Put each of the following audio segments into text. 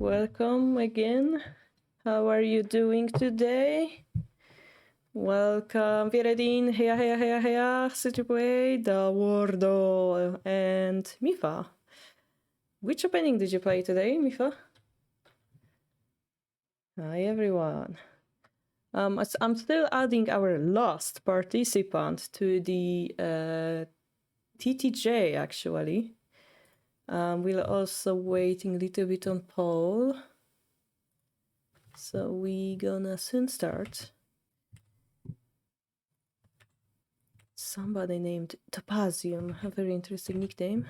Welcome again. How are you doing today? Welcome, Viredin, Heya, Cityplay, The Wardo, and Mifa. Which opening did you play today, Mifa? Hi, everyone. I'm still adding our last participant to the TTJ, actually. We're also waiting a little bit on Paul. So we gonna soon start. Somebody named Topazium, a very interesting nickname.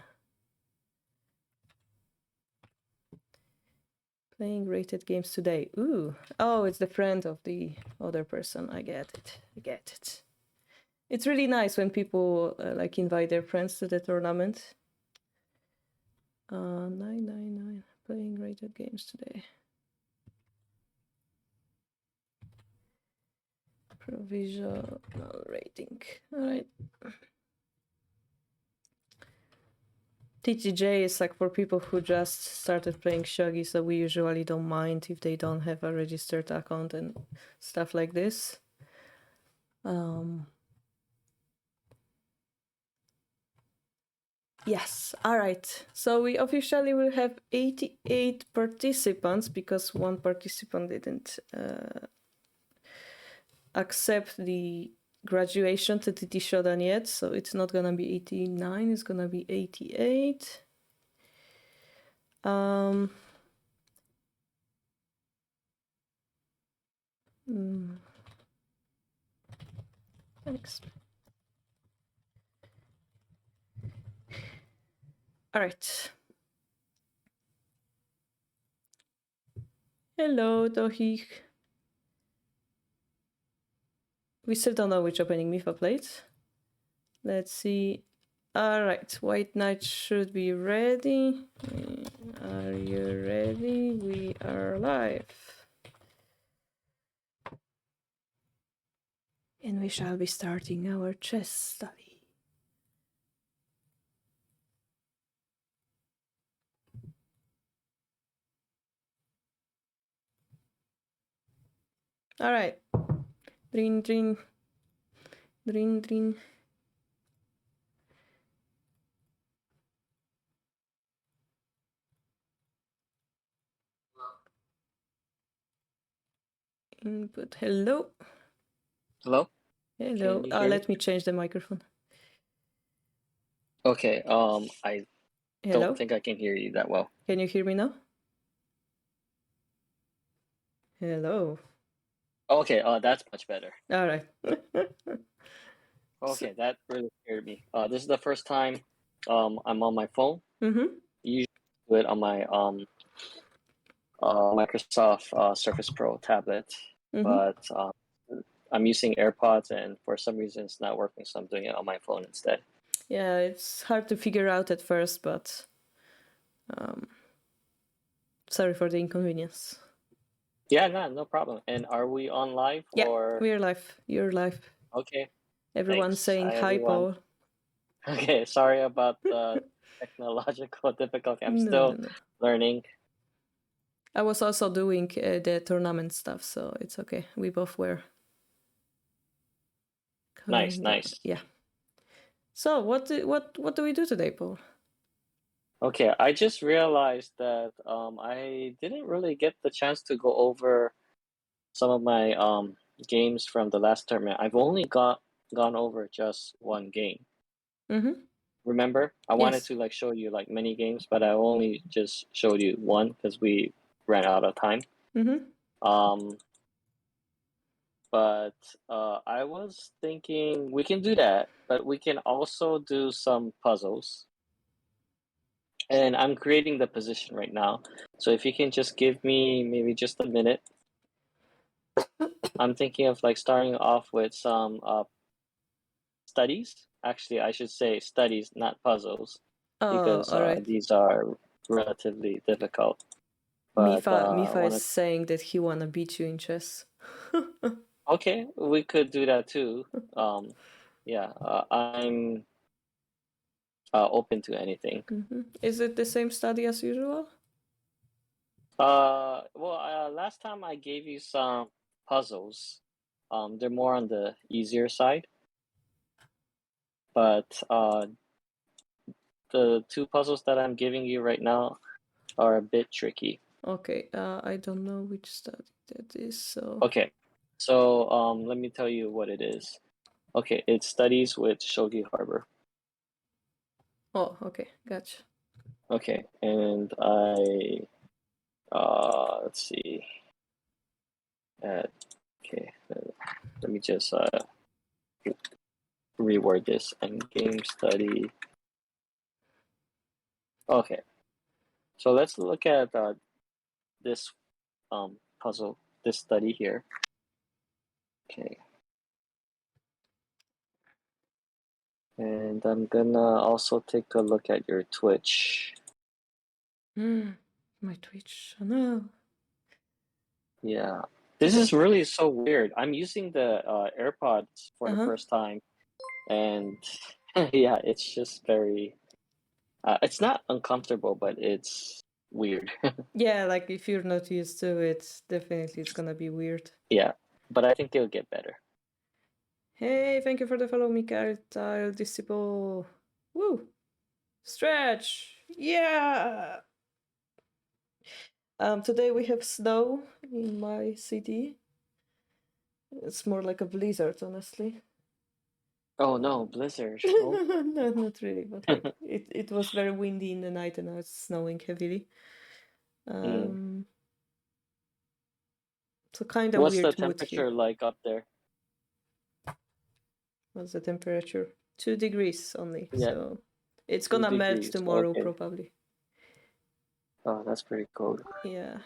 Playing rated games today. Ooh. Oh, it's the friend of the other person. I get it. It's really nice when people like invite their friends to the tournament. 999. Playing rated games today. Provisional rating. All right. TTJ is like for people who just started playing Shogi, so we usually don't mind if they don't have a registered account and stuff like this. Yes, all right. So we officially will have 88 participants because one participant didn't accept the graduation to TT Shodan yet, so it's not gonna be 89, it's gonna be 88. Thanks. All right. Hello, Tohik. We still don't know which opening Mifa played. Let's see. All right, White Knight should be ready. Are you ready? We are live. And we shall be starting our chess study. All right. Drin, drin. Drin, drin. Input. Hello. Hello? Hello. Let me change the microphone. Okay, I Hello? don't think I can hear you that well. Can you hear me now? Hello. Okay, that's much better. All right. Okay, that really scared me. This is the first time I'm on my phone. Usually do it on my Microsoft Surface Pro tablet, but I'm using AirPods and for some reason it's not working, so I'm doing it on my phone instead. Yeah, it's hard to figure out at first, but sorry for the inconvenience. Yeah, no problem. And are we on live? Yeah, or... we're live. You're live. Okay. Everyone's Thanks. saying hi, Paul. Okay, sorry about the technological difficulty. I'm still learning. I was also doing the tournament stuff, so it's okay. We both were. Nice. Yeah. So what do we do today, Paul? Okay, I just realized that I didn't really get the chance to go over some of my games from the last tournament. I've only gone over just one game. Remember? I wanted to like show you like many games, but I only just showed you one because we ran out of time. But I was thinking we can do that, but we can also do some puzzles. And I'm creating the position right now. So if you can just give me maybe just a minute. I'm thinking of like starting off with some studies. Actually, I should say studies, not puzzles, because these are relatively difficult. But, Mifa is saying that he wanna beat you in chess. Okay, we could do that too. Yeah, I'm open to anything. Is it the same study as usual? Last time I gave you some puzzles. They're more on the easier side, but the two puzzles that I'm giving you right now are a bit tricky. Okay, I don't know which study that is, so... Okay, so let me tell you what it is. Okay, it's studies with Shogi Harbour. Oh, okay, gotcha. Okay, and let's see. Okay, let me just reword this. And game study. Okay, so let's look at this puzzle, this study here. Okay. And I'm gonna also take a look at your Twitch. My Twitch channel. Yeah. This is really so weird. I'm using the AirPods for the Uh-huh. first time, and yeah, it's just very. It's not uncomfortable, but it's weird. Yeah, like if you're not used to it, definitely it's gonna be weird. Yeah, but I think it'll get better. Hey, thank you for the follow, Mikael Tile Disciple. Woo! Stretch! Yeah! Today we have snow in my city. It's more like a blizzard, honestly. Oh no, blizzard. Oh. No, not really, but like it was very windy in the night and now it's snowing heavily. So kind of What's the weird mood here. temperature like up there? What's the temperature? 2 degrees only. Yeah, So it's 2 gonna melt degrees. tomorrow Okay. probably. Oh, that's pretty cold. Yeah.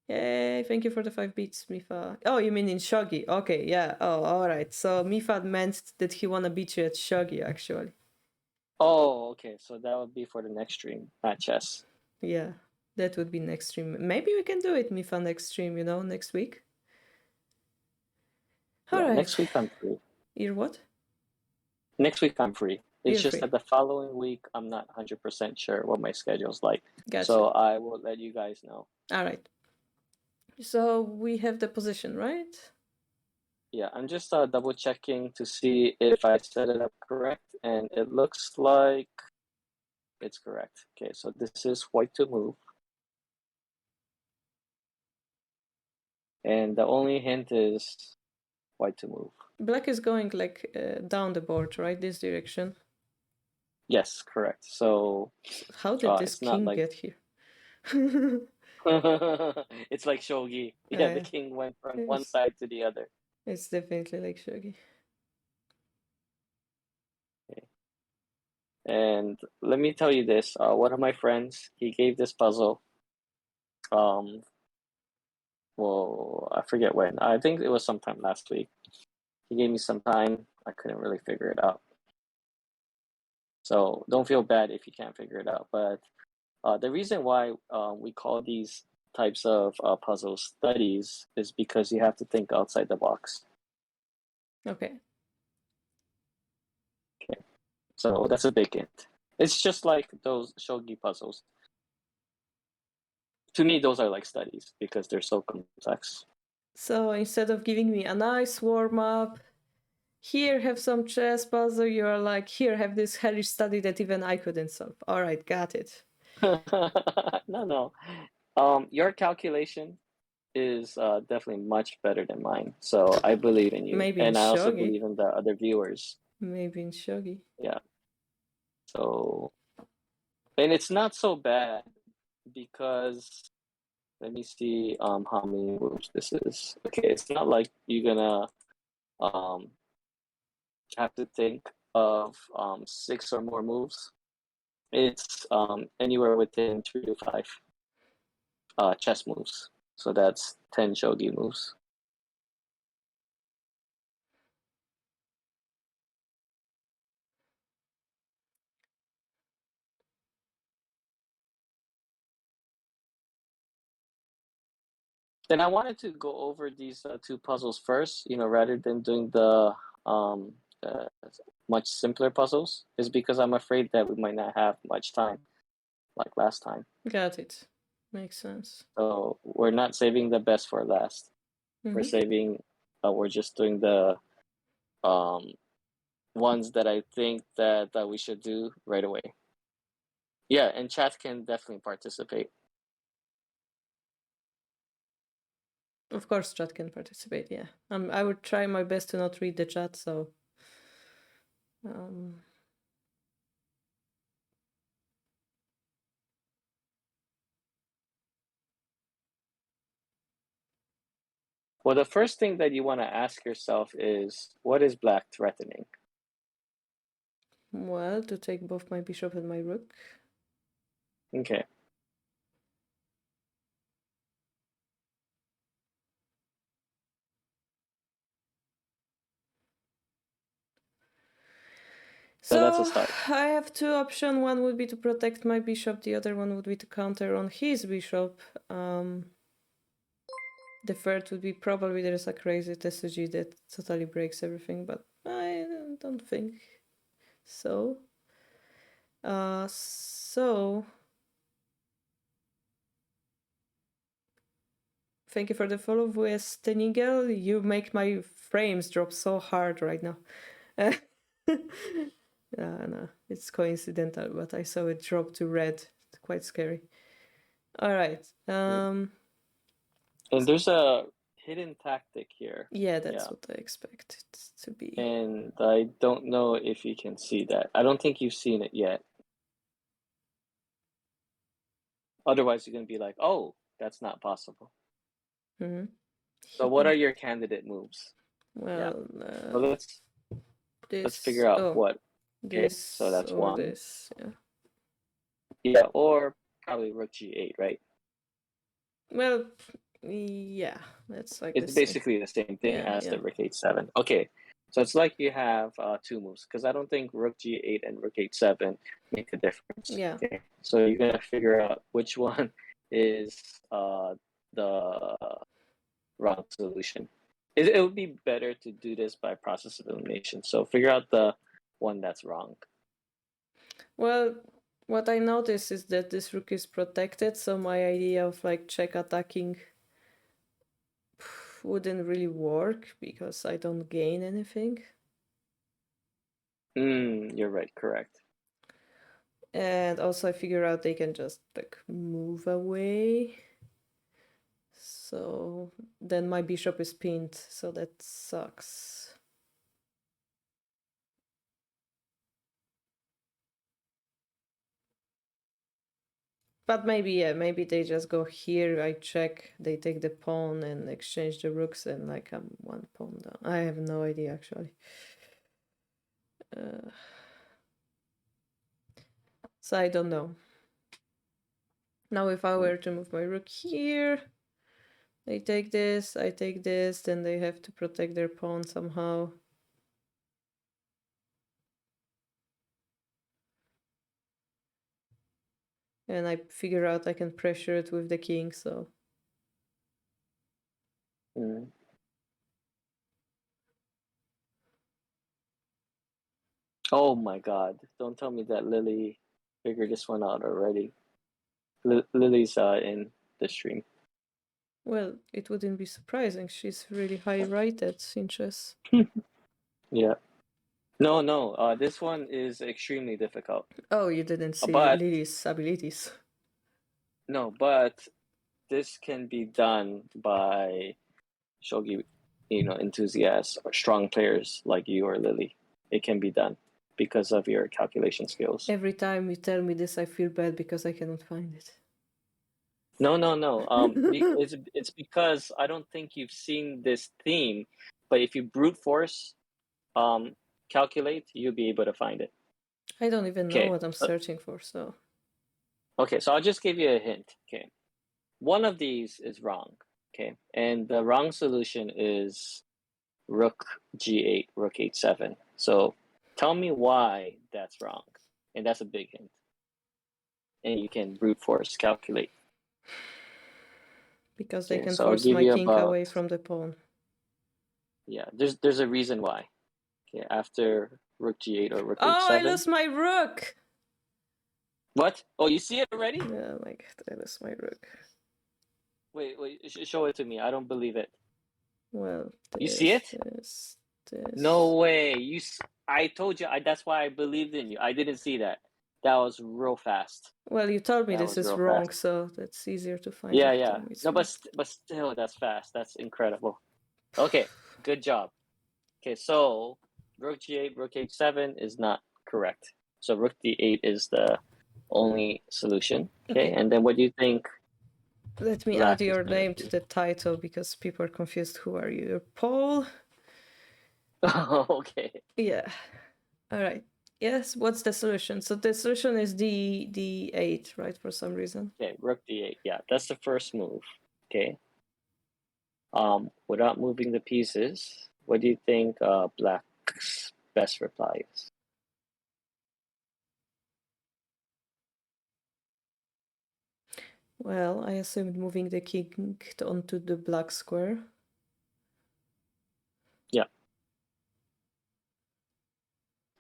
Yay, thank you for the 5 beats, Mifa. Oh, you mean in Shogi? Okay, yeah. Oh, alright. So Mifa meant that he wanna beat you at Shogi, actually. Oh, okay. So that would be for the next stream, not chess. Yeah, that would be next stream. Maybe we can do it, Mifa, next stream, next week. Yeah, Alright. next week I'm free. You're what? Next week I'm free. It's You're just free. that the following week I'm not 100% sure what my schedule's like. Gotcha. So I will let you guys know. Alright. So we have the position, right? Yeah, I'm just double checking to see if I set it up correct, and it looks like it's correct. Okay, so this is white to move. And the only hint is white to move. Black is going like down the board, right? This direction. Yes, correct. So how did this it's not king like get here? it's like shogi. Yeah, the king went from one side to the other. It's definitely like shogi. Okay. And let me tell you this: one of my friends, he gave this puzzle. Well, I forget when. I think it was sometime last week. He gave me some time. I couldn't really figure it out. So don't feel bad if you can't figure it out. But the reason why we call these types of puzzles studies is because you have to think outside the box. Okay. Okay. So that's a big hint. It's just like those shogi puzzles. To me, those are like studies because they're so complex. So instead of giving me a nice warm-up, here, have some chess puzzle, you're like, here, have this hellish study that even I couldn't solve. Alright, got it. No. Your calculation is definitely much better than mine. So I believe in you. Maybe and in I also shogi. believe in the other viewers. Maybe in shogi. Yeah. So, and it's not so bad because let me see how many moves this is. Okay, it's not like you're gonna have to think of 6 or more moves. It's anywhere within 3 to 5 chess moves. So that's 10 shogi moves. Then I wanted to go over these 2 puzzles first, rather than doing the much simpler puzzles, is because I'm afraid that we might not have much time like last time. Got it. Makes sense. So we're not saving the best for last. We're Mhm. saving. We're just doing the ones that I think that we should do right away. Yeah, and chat can definitely participate. Of course, chat can participate. Yeah, I would try my best to not read the chat. So, Well, the first thing that you want to ask yourself is, what is black threatening? well, to take both my bishop and my rook. Okay. So that's a start. I have two options. One would be to protect my bishop. The other one would be to counter on his bishop. The third would be probably there's a crazy TSG that totally breaks everything, but I don't think so. Thank you for the follow, VS Tenigel. You make my frames drop so hard right now. No, it's coincidental, but I saw it drop to red. It's quite scary. All right. And there's a hidden tactic here. Yeah, that's what I expect it to be. And I don't know if you can see that. I don't think you've seen it yet. Otherwise, you're going to be like, oh, that's not possible. Mm-hmm. So what are your candidate moves? Well, so let's figure out what. This, so that's or one. this, yeah. Yeah, or probably rook g8, right? Well, yeah, that's like It's basically the same thing as the rook h7. Okay, so it's like you have two moves, because I don't think rook g8 and rook h7 make a difference. Yeah. Okay, so you're gonna figure out which one is the wrong solution. It would be better to do this by process of elimination. So figure out the one that's wrong. Well, what I noticed is that this rook is protected, so my idea of like check attacking wouldn't really work because I don't gain anything. You're right, correct. And also I figure out they can just like move away. So then my bishop is pinned, so that sucks. But maybe they just go here, I check, they take the pawn and exchange the rooks, and like I'm one pawn down. I have no idea actually. So I don't know. Now if I were to move my rook here, they take this, I take this, then they have to protect their pawn somehow. And I figure out I can pressure it with the king, so. Oh my god, don't tell me that Lily figured this one out already. Lily's in the stream. Well, it wouldn't be surprising. She's really high rated in chess. Yeah. No, this one is extremely difficult. Oh, you didn't see But Lily's abilities. no, but this can be done by shogi, enthusiasts or strong players like you or Lily. It can be done because of your calculation skills. Every time you tell me this, I feel bad because I cannot find it. No. It's because I don't think you've seen this theme, but if you brute force calculate, you'll be able to find it. I don't even know what I'm searching for, so. Okay, so I'll just give you a hint. Okay. One of these is wrong. Okay. And the wrong solution is rook g8, rook h7. So tell me why that's wrong. And that's a big hint. And you can brute force calculate. Because they can force my king away from the pawn. Yeah, there's a reason why. Okay, after rook g8 or rook h7. Oh, I lost my rook! What? Oh, you see it already? Yeah, my god, that is my rook. Wait, show it to me. I don't believe it. Well, You see it? this. No way. I told you. That's why I believed in you. I didn't see that. That was real fast. Well, you told me That this was is real wrong, fast. so that's easier to find Yeah, if you yeah. tell me it's No, wrong. but still, that's fast. That's incredible. Okay, good job. Okay, so rook g8, rook h7 is not correct. So rook d8 is the only solution. Okay, and then what do you think? Let me Black add is your gonna name do? to the title because people are confused. Who are you? You're Paul? Okay. Yeah. All right. Yes, what's the solution? So the solution is d8, right, for some reason. Okay, rook d8. Yeah, that's the first move. Okay. Without moving the pieces, what do you think Black's best reply is? Well, I assumed moving the king onto the black square. Yeah.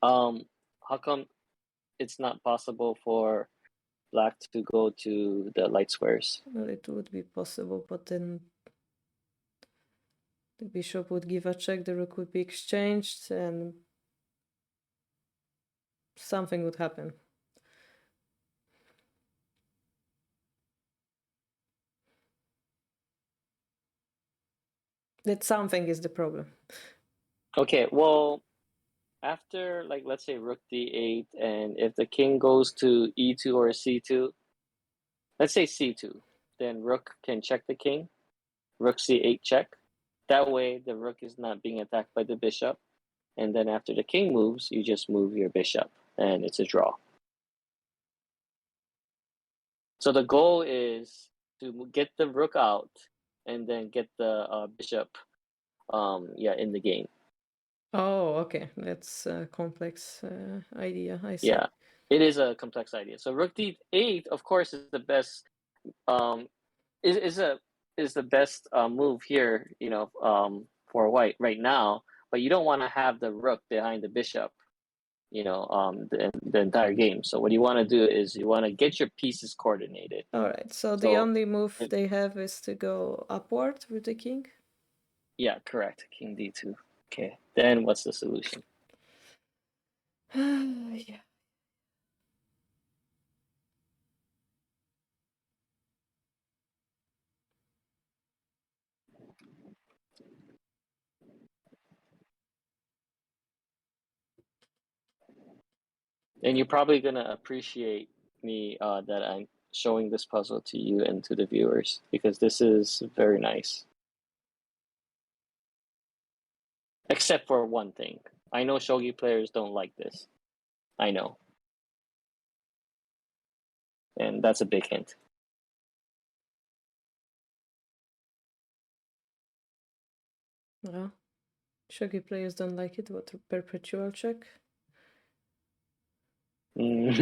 How come it's not possible for Black to go to the light squares? Well, it would be possible, but then the bishop would give a check, the rook would be exchanged, and something would happen. That something is the problem. Okay, well, after, like, let's say rook d8, and if the king goes to e2 or c2, let's say c2, then rook can check the king, rook c8 check. That way, the rook is not being attacked by the bishop. And then after the king moves, you just move your bishop, and it's a draw. So the goal is to get the rook out and then get the bishop, in the game. Oh, okay. That's a complex idea. I see. Yeah, it is a complex idea. So rook d8, of course, is the best. Is the best move here. For white right now. But you don't want to have the rook behind the bishop. The entire game. So what you want to do is you want to get your pieces coordinated. All right. So the So only move they have is to go upward with the king. yeah, correct. King d2. Okay. Then what's the solution? Yeah. And you're probably gonna appreciate me that I'm showing this puzzle to you and to the viewers because this is very nice. Except for one thing. I know shogi players don't like this. I know. And that's a big hint. Well, shogi players don't like it. What, perpetual check? You're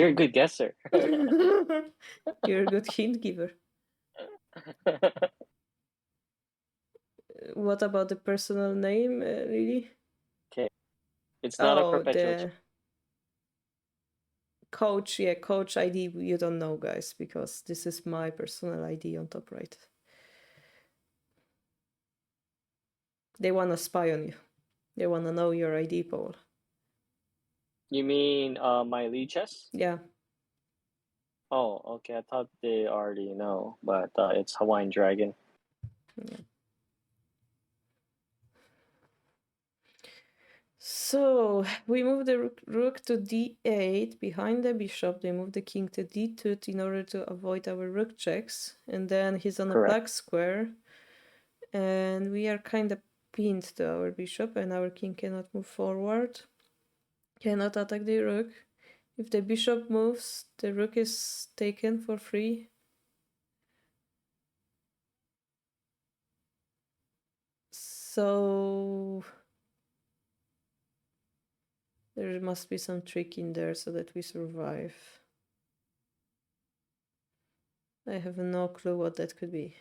a good guesser. You're a good hint giver. What about the personal name, really? Okay. It's not a Oh, perpetual the coach. Yeah, coach ID. You don't know, guys, because this is my personal ID on top right. They want to spy on you. They want to know your ID, Paul. You mean my lead chess? Yeah. Oh, okay. I thought they already know, but it's Hawaiian Dragon. Yeah. So we move the rook to d8 behind the bishop. They move the king to d2 in order to avoid our rook checks. And then he's on a Correct. black square. And we are kind of pinned to our bishop, and our king cannot move forward. Cannot attack the rook. If the bishop moves, the rook is taken for free. So there must be some trick in there so that we survive. I have no clue what that could be.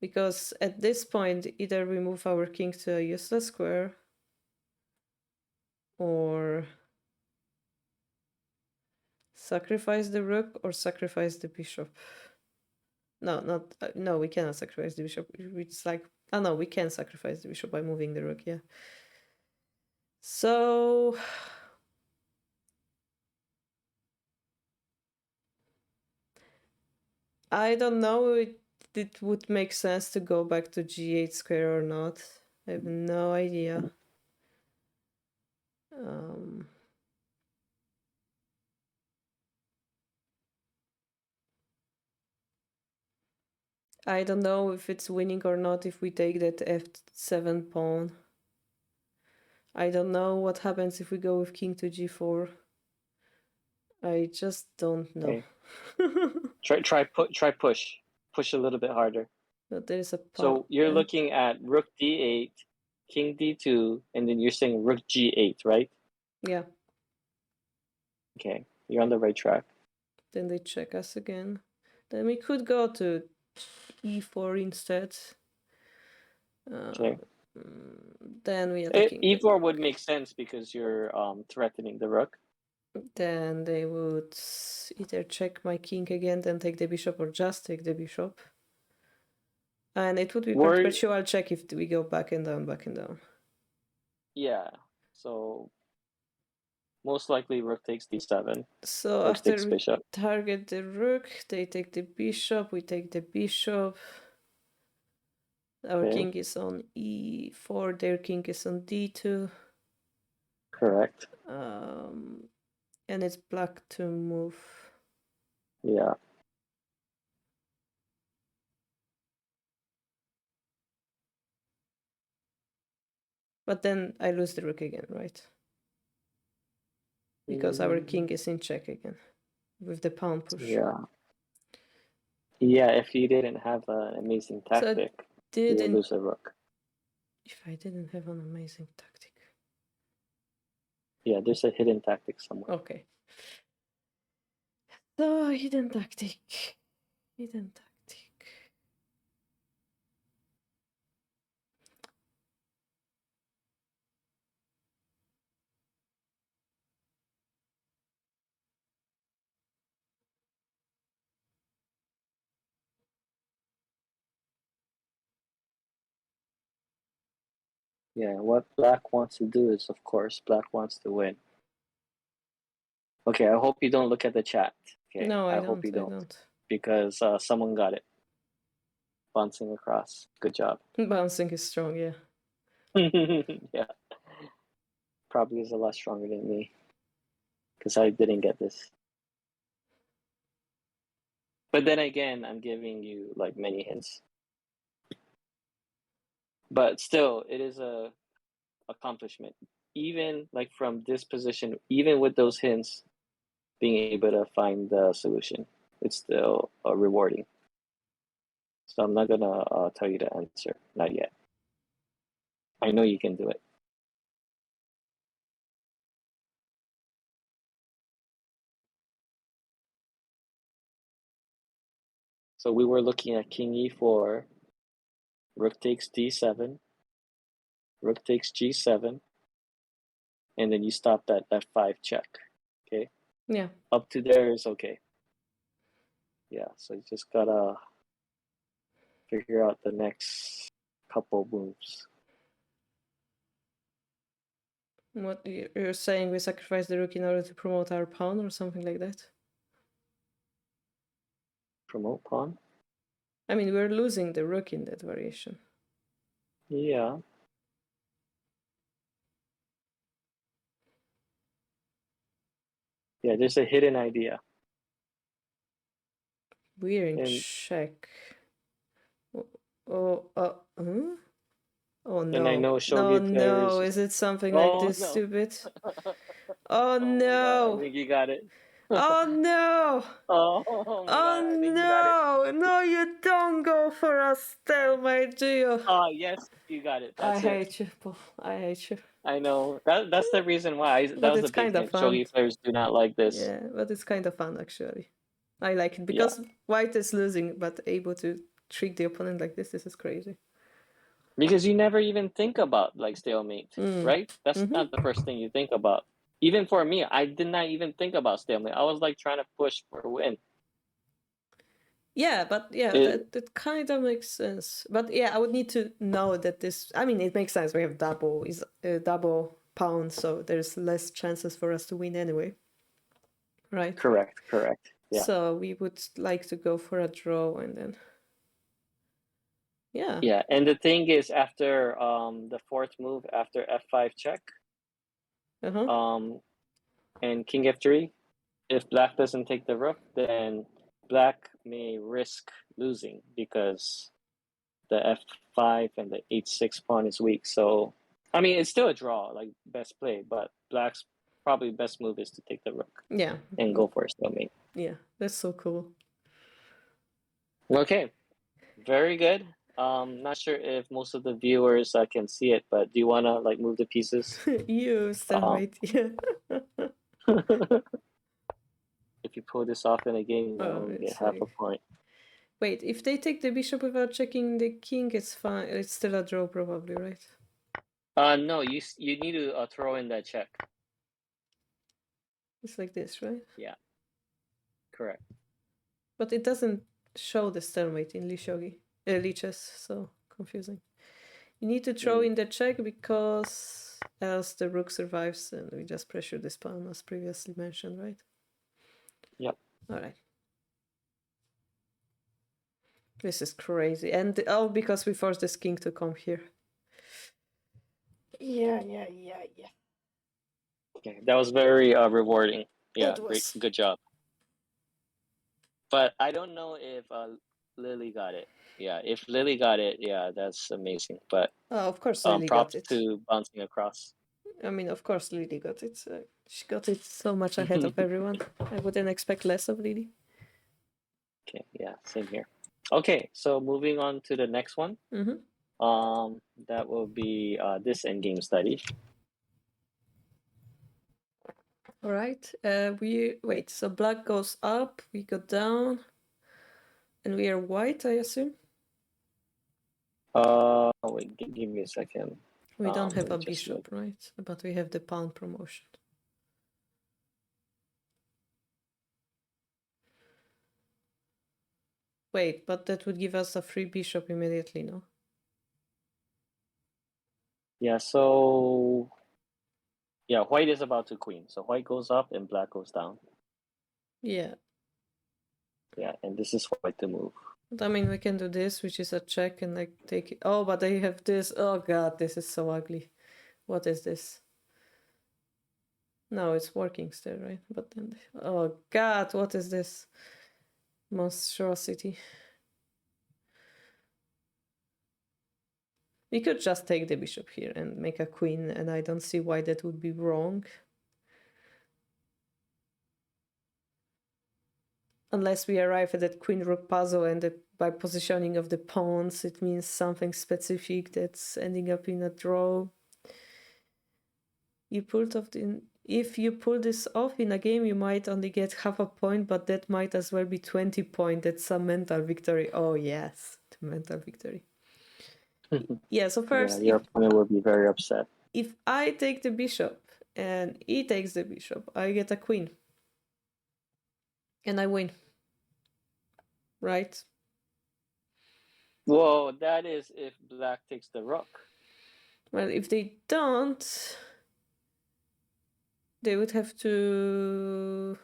Because at this point, either we move our king to a useless square, or sacrifice the rook or sacrifice the bishop. No, not no. We cannot sacrifice the bishop. It's like no, we can sacrifice the bishop by moving the rook. Yeah. So I don't know if it would make sense to go back to g8 square or not. I have no idea. I don't know if it's winning or not if we take that f7 pawn. I don't know what happens if we go with king to g4. I just don't know. Okay. try push a little bit harder. But there's a pawn. So you're looking at rook d8, king d2, and then you're saying rook g8, right? Yeah. Okay, you're on the right track. Then they check us again. Then we could go to e4 instead. Okay. Then we attacking. E4 would make sense because you're threatening the rook. Then they would either check my king again, then take the bishop, or just take the bishop. And it would be perpetual check if we go back and down, back and down. Yeah. So most likely rook takes d7. So rook after takes we bishop. target the rook, they take the bishop, we take the bishop. Our king is on e4, their king is on d2. Correct. And it's black to move. Yeah. But then I lose the rook again, right? Because our king is in check again with the pawn push. Yeah. Yeah, if you didn't have an amazing tactic, you would lose a rook. If I didn't have an amazing tactic. Yeah, there's a hidden tactic somewhere. Okay. So, hidden tactic. Hidden tactic. Yeah, what black wants to do is, of course, black wants to win. Okay, I hope you don't look at the chat. Okay, No, I hope you don't. I don't. Because someone got it. Bouncing across. Good job. Bouncing is strong, yeah. Yeah. Probably is a lot stronger than me. Because I didn't get this. But then again, I'm giving you like many hints. But still, it is a accomplishment. Even like from this position, even with those hints, being able to find the solution, it's still rewarding. So I'm not gonna tell you the answer, not yet. I know you can do it. So we were looking at king e4, rook takes d7, rook takes g7, and then you stop at f5 check. Okay? Yeah. Up to there is okay. Yeah, so you just gotta figure out the next couple moves. What you're saying, we sacrifice the rook in order to promote our pawn or something like that? Promote pawn? I mean, we're losing the rook in that variation. Yeah. Yeah, there's a hidden idea. We're in check. Oh no. And I know Shogi players. No, is it something like this stupid? Oh no! God, I think you got it. Oh no! Oh my God, I think no! you got it. No, you don't go for a stalemate, do you? Oh yes, you got it. That's it. hate you, Paul. I hate you. I know. That's the reason why. That was it's a big kind of hint. fun. Shogi players do not like this. Yeah, but it's kind of fun actually. I like it because white is losing, but able to trick the opponent like this. This is crazy. Because you never even think about like stalemate, Mm. right? That's Mhm. not the first thing you think about. Even for me, I did not even think about stalemate. I was like trying to push for a win. Yeah, but yeah, It, that kind of makes sense. But yeah, I would need to know that this. I mean, it makes sense. We have double pound, so there's less chances for us to win anyway, right? correct. Yeah. So we would like to go for a draw and then. Yeah. Yeah, and the thing is, after the fourth move, after f5 check, Uh-huh. and king f3, if black doesn't take the rook, then black may risk losing because the f5 and the h6 pawn is weak. So, I mean, it's still a draw, like best play, but black's probably best move is to take the rook Yeah. and go for a stalemate. Yeah, that's so cool. Okay, very good. Not sure if most of the viewers can see it, but do you want to like move the pieces? You stalemate. Yeah. If you pull this off in a game, Oh, you get it's half a like. point. Wait, if they take the bishop without checking the king, it's fine. It's still a draw, probably, right? No, you need to throw in that check. It's like this, right? Yeah, correct. But it doesn't show the stalemate in Lichess, so confusing. You need to throw in the check because else the rook survives and we just pressure this pawn as previously mentioned, right? Yep. All right. This is crazy. And all because we forced this king to come here. Yeah. Okay, that was very rewarding. Yeah, It great, was. good job. But I don't know if Lily got it. Yeah, if Lily got it, yeah, that's amazing. But Oh, of course Lily got props it. to bouncing across. I mean, of course Lily got it. She got it so much ahead of everyone. I wouldn't expect less of Lily. Okay, yeah, same here. Okay, so moving on to the next one. Mm-hmm. That will be this endgame study. All right. Wait. So black goes up, we go down, and we are white, I assume. Wait, give me a second. We don't have Let me a just look. bishop, right? But we have the pawn promotion. Wait, but that would give us a free bishop immediately, no? Yeah, so yeah, white is about to queen. So white goes up and black goes down. Yeah. Yeah, and this is white to move. But I mean, we can do this, which is a check, and like take it. Oh, but they have this. Oh god, this is so ugly. What is this? No, it's working still, right? But then, oh god, what is this monstrosity? We could just take the bishop here and make a queen, and I don't see why that would be wrong. Unless we arrive at that queen rook puzzle, and by positioning of the pawns, it means something specific that's ending up in a draw. If you pull this off in a game, you might only get half a point, but that might as well be 20 points. That's some mental victory. Oh yes, the mental victory. Yeah, so first, Yeah, your opponent will be very upset. if I take the bishop and he takes the bishop, I get a queen. And I win. Right? Whoa, that is if black takes the rook. Well, if they don't, they would have to...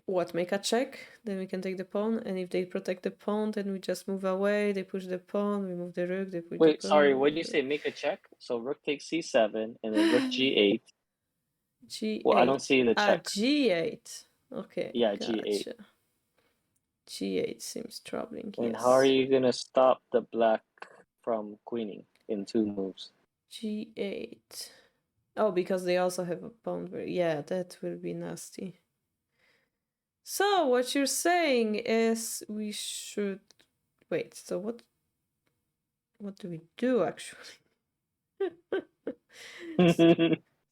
What, make a check? Then we can take the pawn. And if they protect the pawn, then we just move away. They push the pawn, we move the rook, they push Wait, the sorry, pawn. what did you say? Make a check? So rook takes c7 and then rook g8. G8. Well, I don't see the check. G8. Okay, Yeah, gotcha. g8. G8 seems troubling, And yes. how are you gonna stop the black from queening in 2 moves? G8. Oh, because they also have a pawn. Yeah, that will be nasty. So what you're saying is we should wait. So what do we do actually?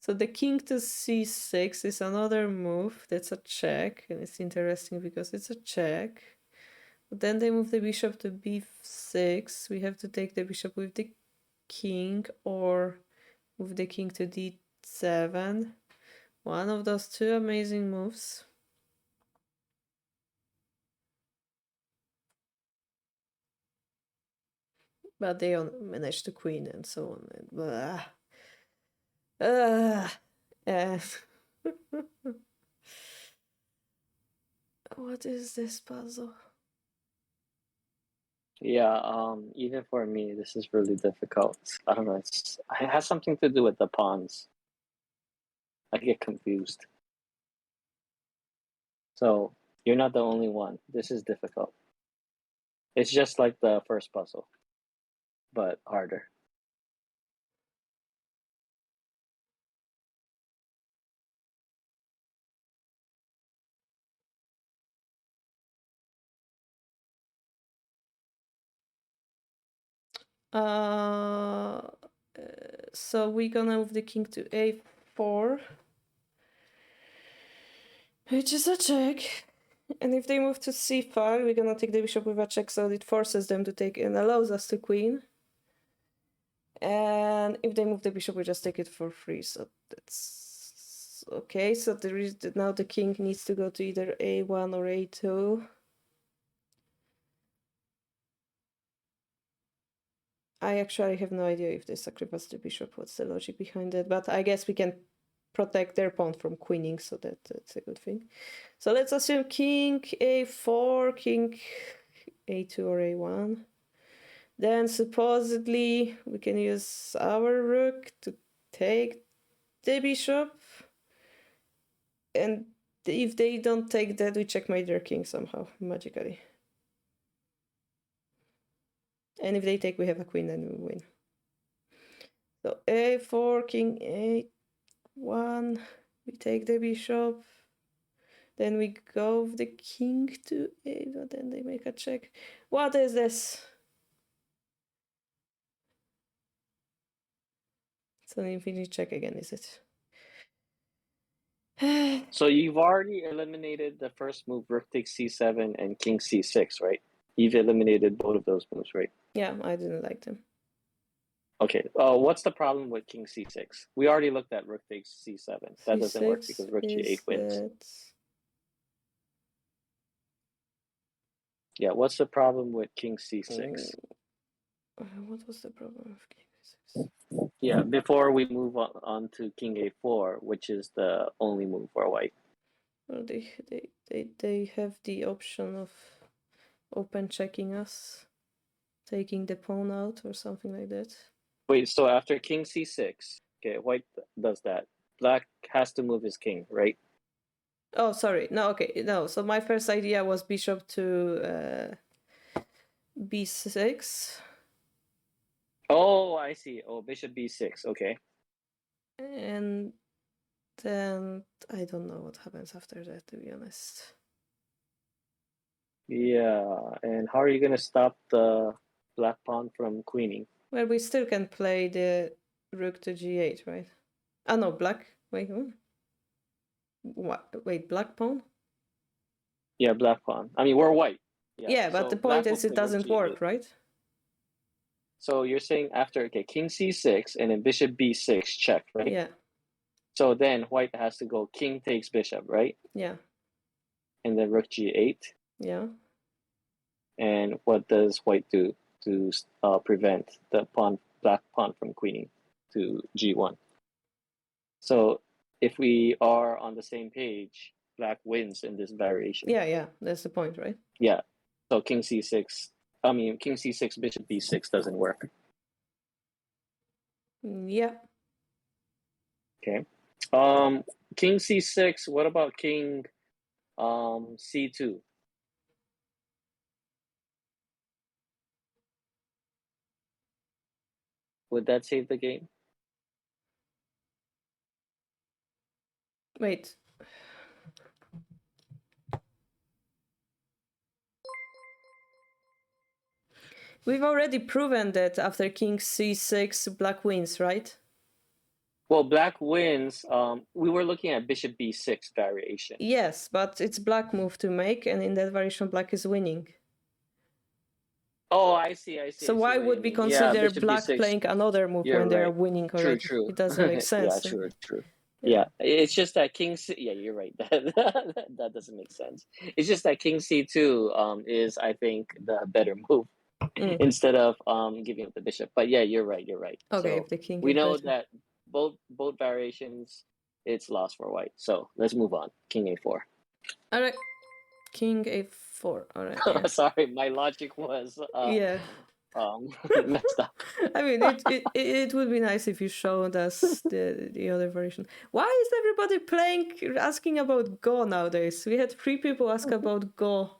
So the king to c6 is another move. That's a check, and it's interesting because it's a check. But then they move the bishop to b6. We have to take the bishop with the king or move the king to d7. One of those two amazing moves. But they managed to queen and so on. And blah. What is this puzzle? Yeah, even for me, this is really difficult. I don't know, it has something to do with the pawns. I get confused. So, you're not the only one. This is difficult. It's just like the first puzzle, but harder. So we're gonna move the king to a4, which is a check. And if they move to c5, we're gonna take the bishop with a check, so it forces them to take and allows us to queen. And if they move the bishop, we just take it for free. So that's okay. So there is now the king needs to go to either a1 or a2. I actually have no idea if they sacrifice the bishop, what's the logic behind it, but I guess we can protect their pawn from queening, so that's a good thing. So let's assume king a4, king a2 or a1. Then supposedly we can use our rook to take the bishop. And if they don't take that, we checkmate their king somehow, magically. And if they take, we have a queen and we win. So a4, king a1, we take the bishop. Then we go with the king to a, but then they make a check. What is this? It's an infinite check again, is it? So you've already eliminated the first move, rook takes c7 and king c6, right? You've eliminated both of those moves, right? Yeah, I didn't like them. Okay. What's the problem with king c6? We already looked at rook takes c7. That doesn't work because rook g8 wins. Yeah, what's the problem with king c6? What was the problem with king c6? Yeah, before we move on to king a4, which is the only move for white. Well, they have the option of open checking us, taking the pawn out or something like that. Wait, so after king c6, okay, white does that. Black has to move his king, right? Oh, sorry. No, okay. No, so my first idea was bishop to b6. Oh, I see. Oh, bishop b6, okay. And then I don't know what happens after that, to be honest. Yeah, and how are you going to stop the black pawn from queening? Well, we still can play the rook to g8, right? Ah, no, black. Wait, what? Wait, black pawn? Yeah, black pawn. I mean, we're white. Yeah, but so the point black will is it play rook doesn't g8. work, right? So you're saying after, okay, king c6 and then bishop b6 check, right? Yeah. So then white has to go king takes bishop, right? Yeah. And then rook g8. Yeah. And what does white do to prevent the black pawn from queening to g1? So if we are on the same page, black wins in this variation. Yeah, that's the point, right? Yeah. So king c6, king c6, bishop b6 doesn't work. Yeah. Okay. King c6, what about king c2? Would that save the game? Wait. We've already proven that after king c6, black wins, right? Well, black wins. We were looking at bishop b6 variation. Yes, but it's black move to make, and in that variation, black is winning. Oh, I see. I see. So I see why what you would we mean. Yeah, consider bishop black b6. playing another move You're when they are right. winning True, already? true. It doesn't make Yeah, sense. true, true. Yeah. Yeah, it's just that king c. Yeah, you're right. That doesn't make sense. It's just that king c2 is, I think, the better move instead of giving up the bishop. But yeah, you're right. You're right. Okay, So if the king we is know better. that both variations, it's lost for white. So let's move on. King a4. All right, king a4. All right. Yeah. Sorry, my logic was Yeah. messed up. I mean, it would be nice if you showed us the other version. Why is everybody asking about Go nowadays? We had 3 people ask about Go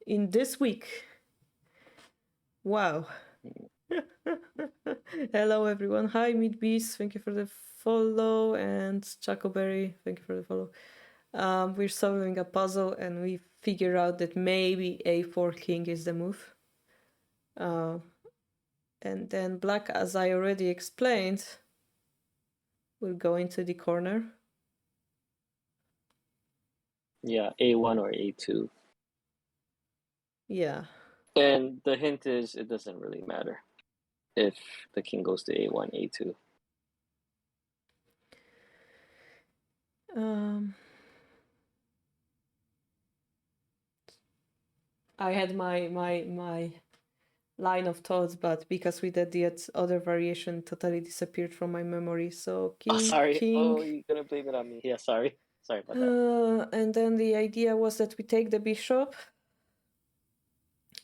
in this week. Wow. Hello, everyone. Hi, Meat Beast. Thank you for the follow. And Chacoberry, thank you for the follow. We're solving a puzzle and we figure out that maybe a4 king is the move. And then black, as I already explained, will go into the corner. Yeah, a1 or a2. Yeah. And the hint is it doesn't really matter if the king goes to a1, a2. I had my line of thoughts, but because we did the other variation, totally disappeared from my memory. So king, Sorry. king. Oh, you're gonna blame it on me. Yeah, sorry. Sorry about that. And then the idea was that we take the bishop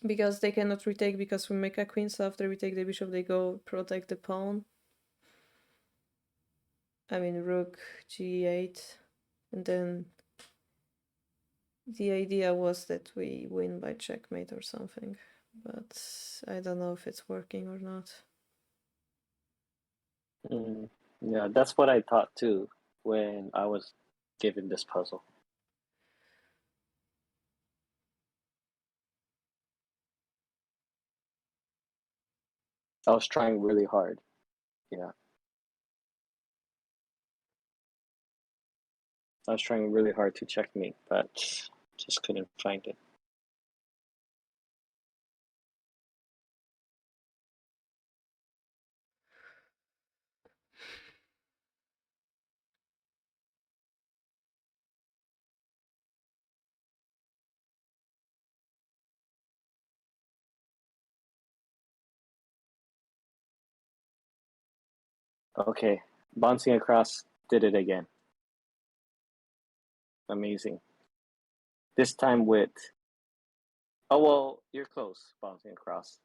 because they cannot retake because we make a queen. So after we take the bishop, they go protect the pawn. I mean, rook g8, and then the idea was that we win by checkmate or something, but I don't know if it's working or not. Yeah, that's what I thought too when I was given this puzzle. I was trying really hard. Yeah. I was trying really hard to checkmate, but just couldn't find it. Okay, bouncing across did it again. Amazing. This time with... Oh, well, you're close, bouncing across.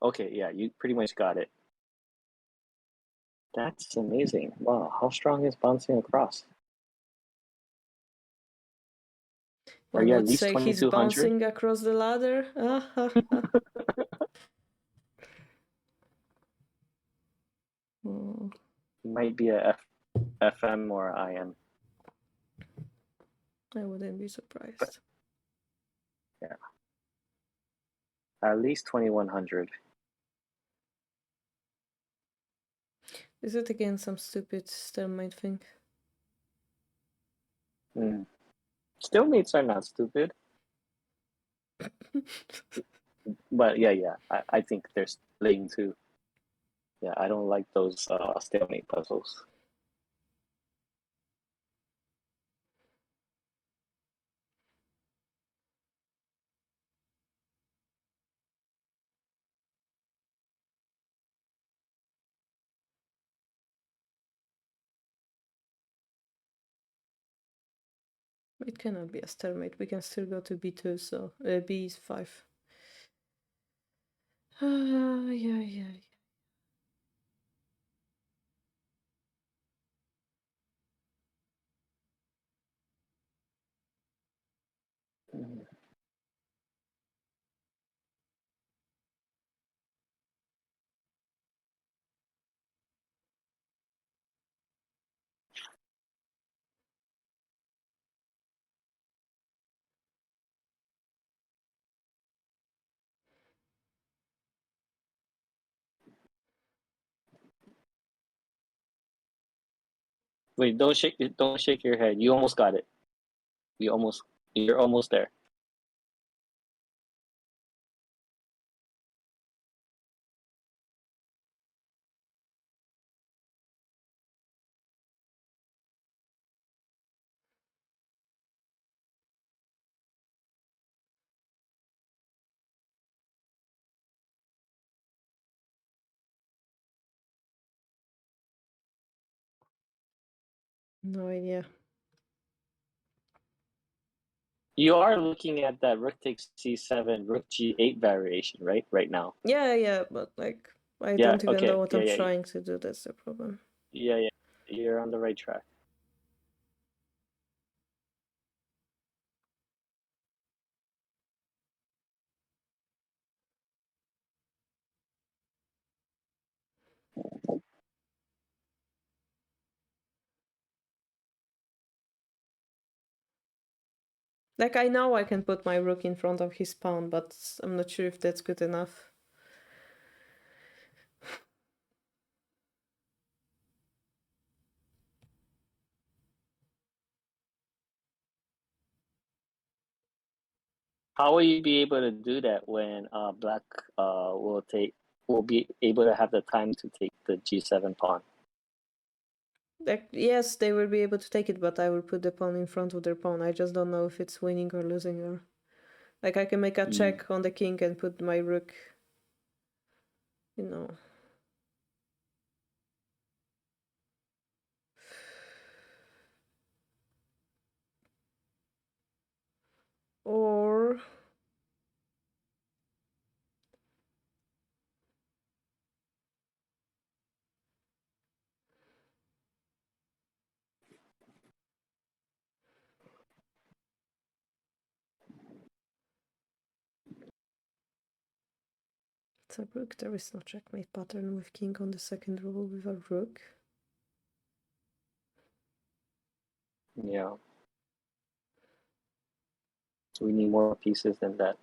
Okay, yeah, you pretty much got it. That's amazing. Wow, how strong is bouncing across? Are One you at would least say he's 2200? bouncing across the ladder. Might be a FM or IM. I wouldn't be surprised. But, yeah. At least 2100. Is it again some stupid stalemate thing? Stalemates are not stupid. But yeah, I think they're lame too. Yeah, I don't like those stalemate puzzles. It cannot be a stalemate. We can still go to b2, so b5. Yeah. Wait, don't shake your head. You almost got it. You're almost there. No idea. You are looking at that rook takes c7, rook g8 variation, right? Right now. Yeah, but like I Yeah. don't even know Okay. what Yeah. I'm Yeah. trying to do. That's the problem. Yeah. Yeah. You're on the right track. Like I know I can put my rook in front of his pawn, but I'm not sure if that's good enough. How will you be able to do that when black will be able to have the time to take the g7 pawn? Like yes, they will be able to take it, but I will put the pawn in front of their pawn. I just don't know if it's winning or losing or like I can make a check on the king and put my rook, you know. Or it's a rook. There is no checkmate pattern with king on the second row with a rook. Yeah. We need more pieces than that.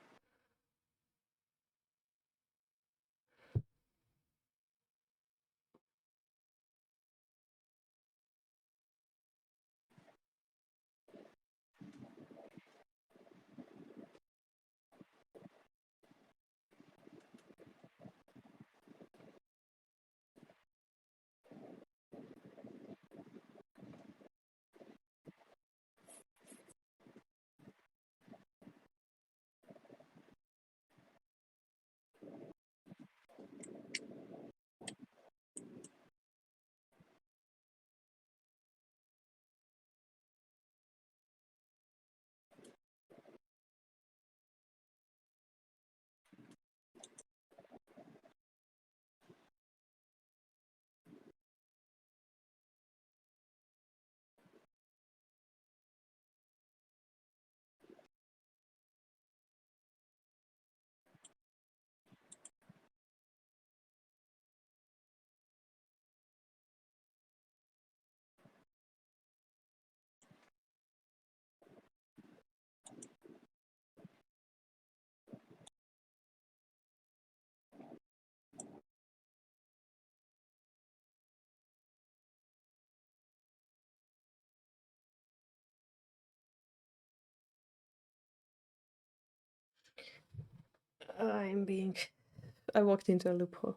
I walked into a loophole.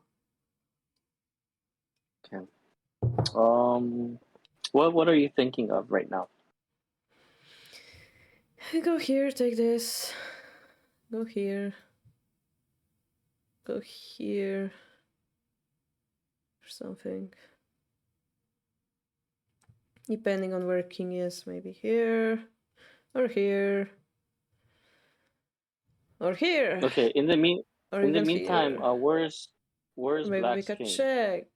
Okay. What are you thinking of right now? Go here, take this. Go here. Go here. Or something. Depending on where king is, maybe here. Or here. Or here. Okay. In the Even meantime, here. where's Maybe we black's could king? check.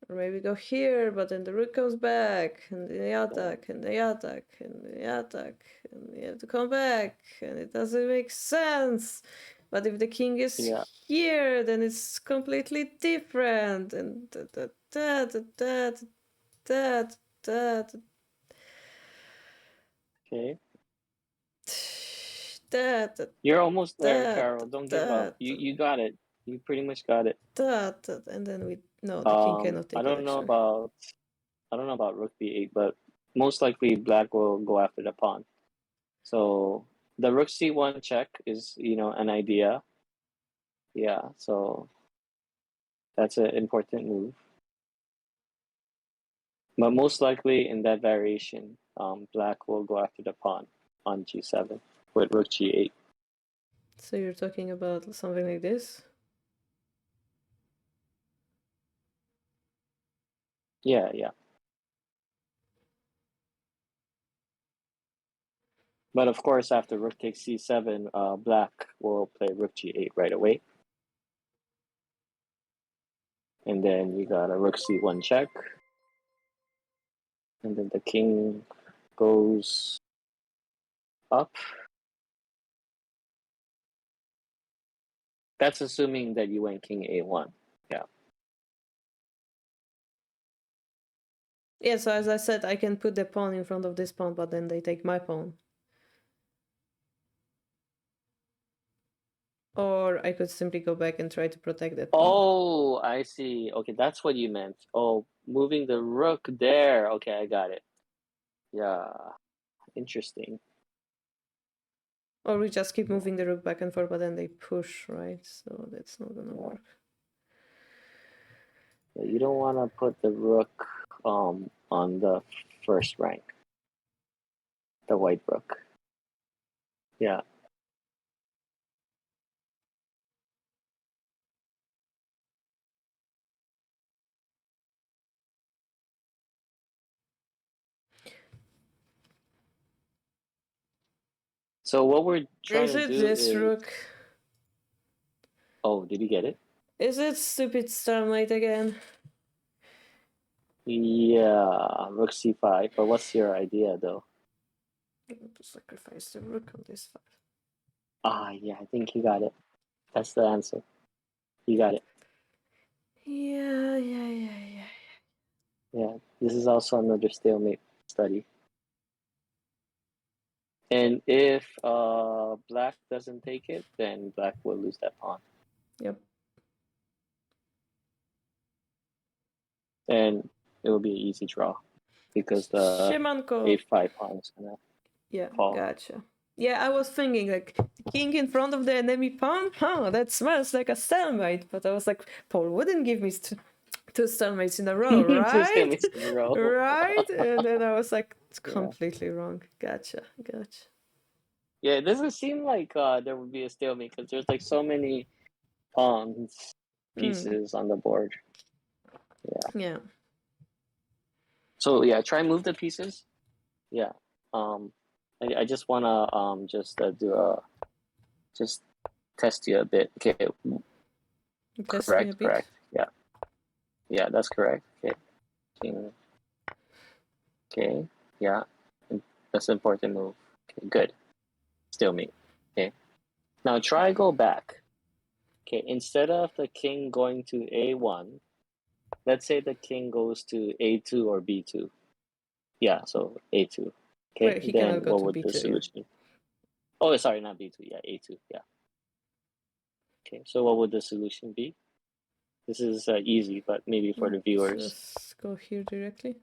Or maybe go here, but then the rook comes back, and the attack, and the attack, and the attack, and you have to come back, and it doesn't make sense. But if the king is here, then it's completely different. And Okay. You're almost there, Carol. Don't give up. You got it. You pretty much got it. And then the king cannot I take it don't know actually. about I don't know about rook b8, but most likely black will go after the pawn. So the rook c1 check is, an idea. Yeah, so that's an important move. But most likely in that variation, black will go after the pawn on g7 with rook g8. So you're talking about something like this? Yeah, yeah. But of course, after rook takes c7, black will play rook g8 right away. And then you got a rook c1 check. And then the king goes up. That's assuming that you went king a1. Yeah. Yeah, so as I said, I can put the pawn in front of this pawn, but then they take my pawn. Or I could simply go back and try to protect that pawn. Oh, I see. Okay, that's what you meant. Oh, moving the rook there. Okay, I got it. Yeah, interesting. Or we just keep moving the rook back and forth, but then they push, right? So that's not gonna work. Yeah, you don't want to put the rook on the first rank. The white rook. Yeah. So what we're trying Is to it do this is... rook? Oh, did you get it? Is it stupid stalemate again? Yeah, rook c5. But what's your idea, though? I'm going to sacrifice the rook on this side. Ah, yeah, I think you got it. That's the answer. You got it. Yeah. Yeah, this is also another stalemate study. And if black doesn't take it, then black will lose that pawn. Yep. And it will be an easy draw because the Siemanko. a5 pawn is gonna fall. Gotcha. Yeah, I was thinking like king in front of the enemy pawn. Huh, that smells like a stalemate. But I was like, Paul wouldn't give me two stalemates in a row, Two right? stalemates in a row. Right? And then I was like, it's Yeah. completely wrong. Gotcha. Yeah, it doesn't seem like there would be a stalemate because there's like so many pawns pieces on the board. Yeah. So yeah, try and move the pieces. Yeah. I just wanna just just test you a bit. Okay. Test me a bit. Correct. Yeah. Yeah, that's correct. Okay. King. Okay. Yeah. That's an important move. Okay, good. Stalemate. Okay. Now try go back. Okay, instead of the king going to a1, let's say the king goes to a2 or b2. Yeah, so a2. Okay, Wait, he then cannot go what to would the b2. solution? Oh, sorry, not b2. Yeah, a2. Yeah. Okay, so what would the solution be? This is easy, but maybe for the viewers. Just go here directly.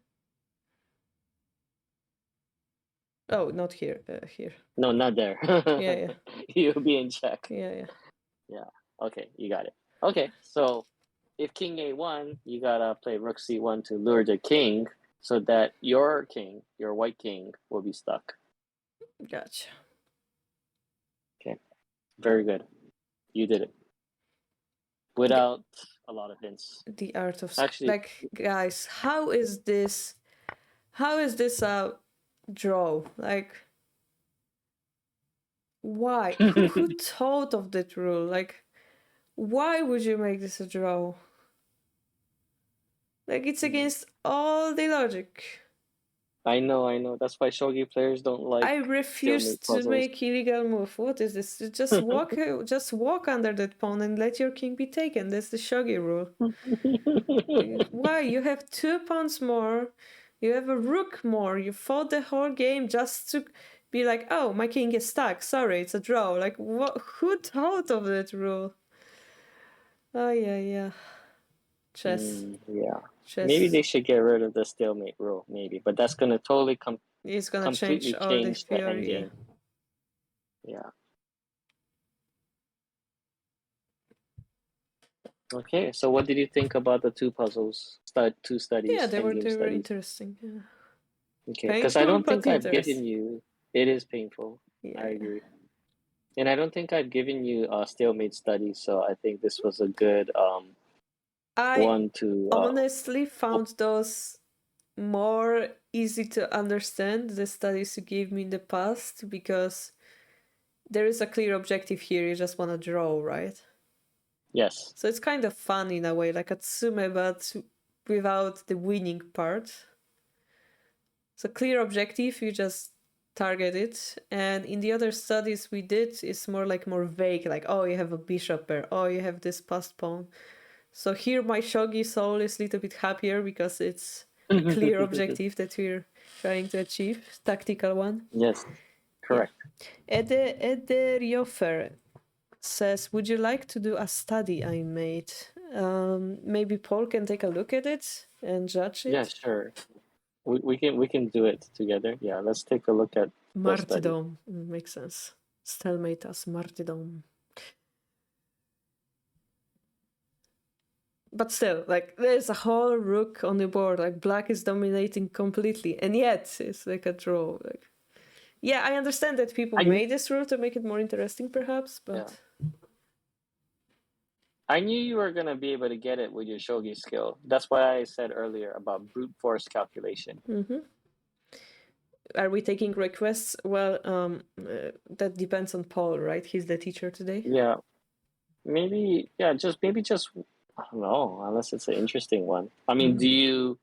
Oh, not here. Here. No, not there. Yeah. You'll be in check. Yeah. Yeah. Okay, you got it. Okay, so if king a1, you gotta play rook c1 to lure the king so that your king, your white king, will be stuck. Gotcha. Okay, very good. You did it. Without a lot of hints. The art of Actually, like, guys, how is this a draw? Like, why? Who thought of that rule? Like, why would you make this a draw? Like, it's against all the logic. I know. That's why shogi players don't like. I refuse to make illegal move. What is this? Just walk under that pawn and let your king be taken. That's the shogi rule. Why? You have 2 pawns more. You have a rook more. You fought the whole game just to be like, oh, my king is stuck. Sorry, it's a draw. Like, what? Who thought of that rule? Oh, yeah. Chess. Yeah. Chess. Maybe they should get rid of the stalemate rule, maybe. But that's gonna totally It's gonna completely change all the change the theory. Yeah. endgame. Yeah. Okay, so what did you think about the two puzzles? Two studies, Yeah, they were endgame studies. interesting. Yeah. Okay, because I Painful, don't think but I've interesting. given you. It is painful. Yeah. I agree. And I don't think I've given you stalemate studies, so I think this was a good I one to. honestly found those more easy to understand, the studies you gave me in the past, because there is a clear objective here. You just want to draw, right? Yes. So it's kind of fun in a way, like Atsume, but without the winning part. So clear objective, you just target it. And in the other studies we did, it's more vague, like, oh, you have a bishop pair, oh, you have this passed pawn. So here my shogi soul is a little bit happier because it's a clear objective that we're trying to achieve, tactical one. Yes, correct. Ede Riofer says, would you like to do a study I made? Maybe Paul can take a look at it and judge it. Yeah, sure. We can do it together. Yeah, let's take a look at the study. Martyrdom. Makes sense. Stalemate as martyrdom. But still, like, there's a whole rook on the board. Like, black is dominating completely. And yet, it's like a draw. Like, yeah, I understand that people made this rule to make it more interesting, perhaps, but... Yeah. I knew you were gonna be able to get it with your shogi skill. That's why I said earlier about brute force calculation. Mm-hmm. Are we taking requests? Well, that depends on Paul, right? He's the teacher today. Yeah, maybe. Yeah, just I don't know. Unless it's an interesting one. I mean, do you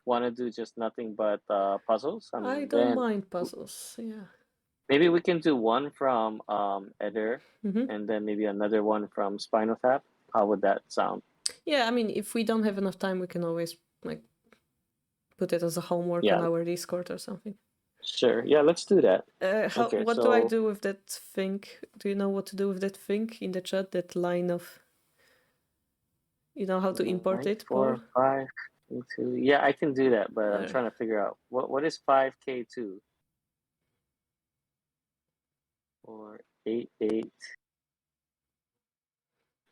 want to do just nothing but puzzles? I mean, I don't then mind puzzles. Yeah. maybe we can do one from Eder, Mm-hmm. and then maybe another one from Spinal Tap. How would that sound? Yeah, I mean, if we don't have enough time, we can always like put it as a homework on our Discord or something. Sure. Yeah, let's do that. What do I do with that thing? Do you know what to do with that thing in the chat? That line of... You know how to import it, Paul? 5 into... Yeah, I can do that, but I'm trying to figure out what is 5K2? Or 8.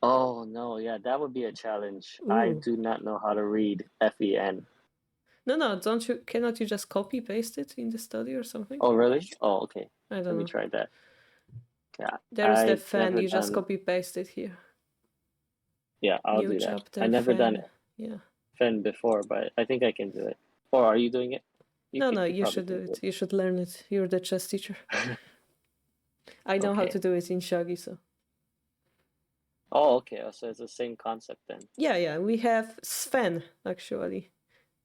Oh no, yeah, that would be a challenge. Ooh. I do not know how to read FEN. No, cannot you just copy paste it in the study or something? Oh really? Oh, okay. I don't know. Let me try that. Yeah. There's the fan, you just copy paste it here. Yeah, I'll do that. I never done FEN before, but I think I can do it. Or are you doing it? You should do it. You should learn it. You're the chess teacher. I know how to do it in Shogi, so. Oh, okay. So it's the same concept then. Yeah. We have Sven, actually.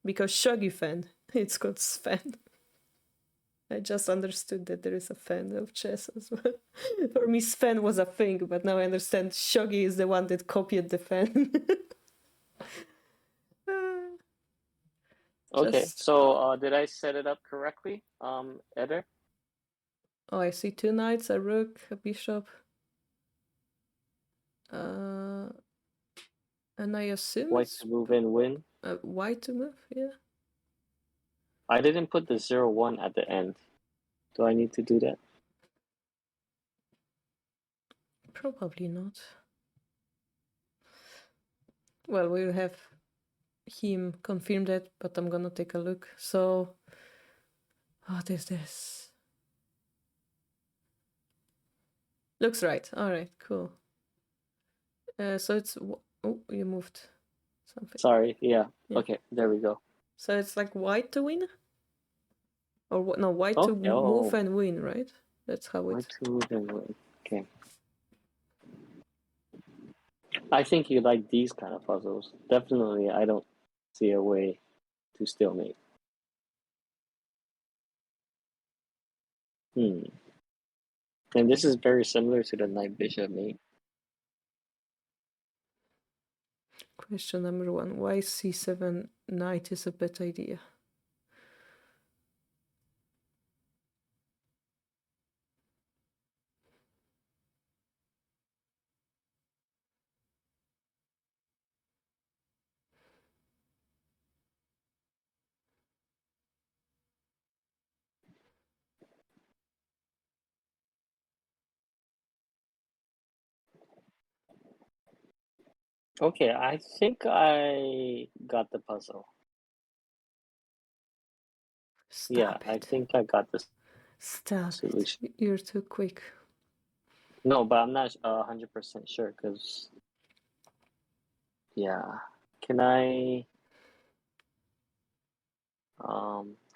Because Shogi fan, it's called Sven. I just understood that there is a fan of chess as well. For me, Sven was a thing, but now I understand Shogi is the one that copied the fan. Okay, so did I set it up correctly, Eder? Oh, I see 2 knights, a rook, a bishop. And I assume White to move and win. White to move, yeah. I didn't put the 0-1 at the end. Do I need to do that? Probably not. Well, we'll have him confirm that, but I'm gonna take a look. So, what is this? Looks right. All right, cool. So it's... Oh, you moved something. Sorry, yeah. Okay, there we go. So it's like white to win? Or what? No, white to move and win, right? That's how it... White to move and win. Okay. I think you like these kind of puzzles. Definitely, I don't see a way to stalemate. And this is very similar to the knight bishop mate. Question number 1. Why c7 knight is a bad idea? Okay, I think I got the puzzle. Yeah, Stop I it. think I got the Stop it. solution. You're too quick. No, but I'm not 100% sure because, yeah. Can I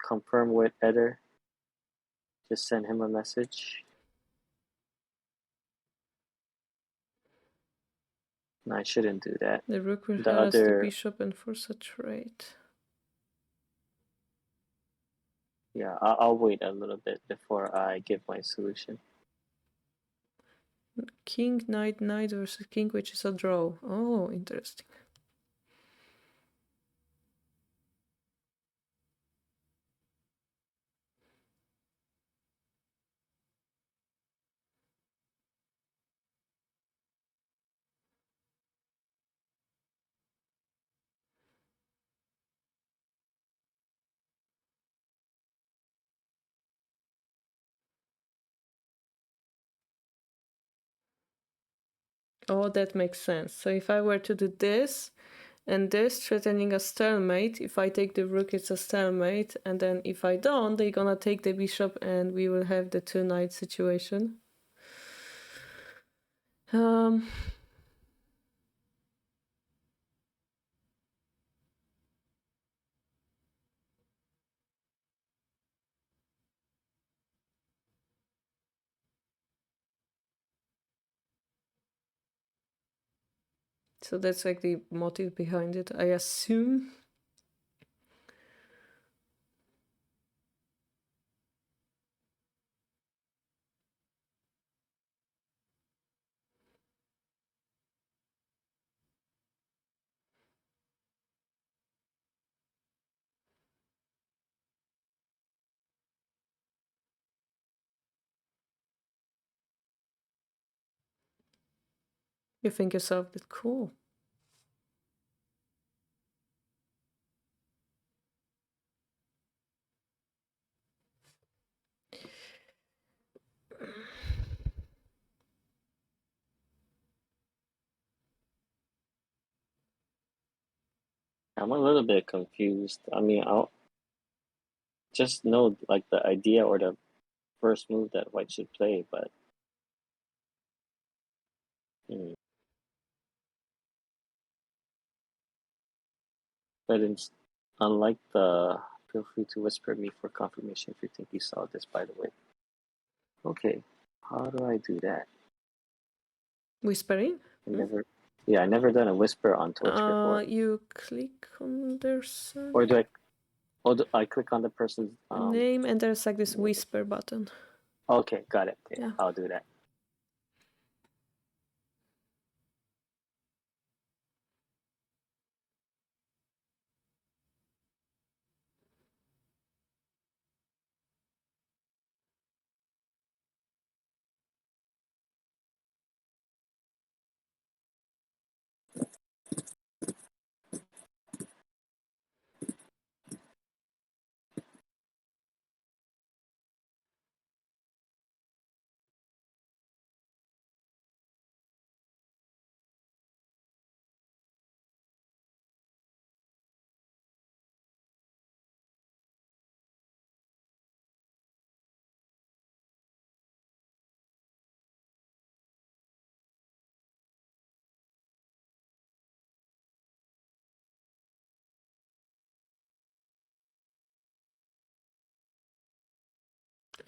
confirm with Eder? Just send him a message? No, I shouldn't do that. The rook will The harass the other, bishop and force a trade. yeah, I'll wait a little bit before I give my solution. King, knight, knight versus king, which is a draw. Oh, interesting. Oh, that makes sense. So if I were to do this and this, threatening a stalemate, if I take the rook, it's a stalemate. And then if I don't, they're gonna take the bishop and we will have the two knight situation. So that's like the motive behind it, I assume. You think you solved it? Cool. I'm a little bit confused. I mean, I'll just know like the idea or the first move that white should play, but hmm. But it's unlike the feel free to whisper me for confirmation if you think you saw this, by the way. Okay, how do I do that? Whispering? I never done a whisper on Twitch before. You click on their surname. Or do I click on the person's name and there's like this whisper button. Okay, got it. Yeah. I'll do that.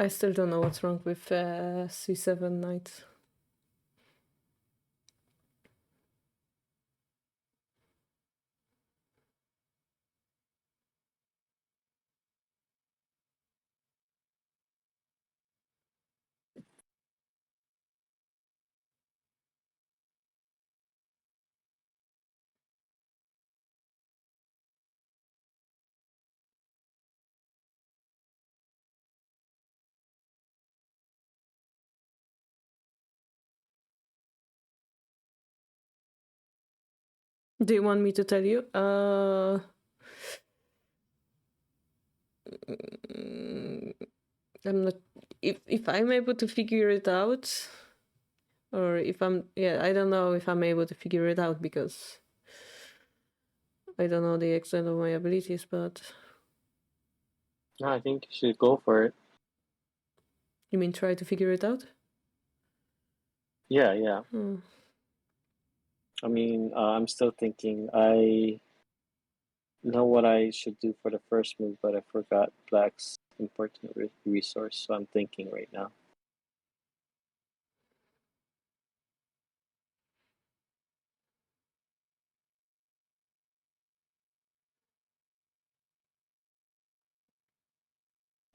I still don't know what's wrong with c7 knight. Do you want me to tell you? I'm not. If I'm able to figure it out, or if I'm, I don't know if I'm able to figure it out because I don't know the extent of my abilities, but No, I think you should go for it. you mean try to figure it out? Yeah, yeah. Hmm. I mean, I'm still thinking. I know what I should do for the first move, but I forgot Black's important resource, so I'm thinking right now.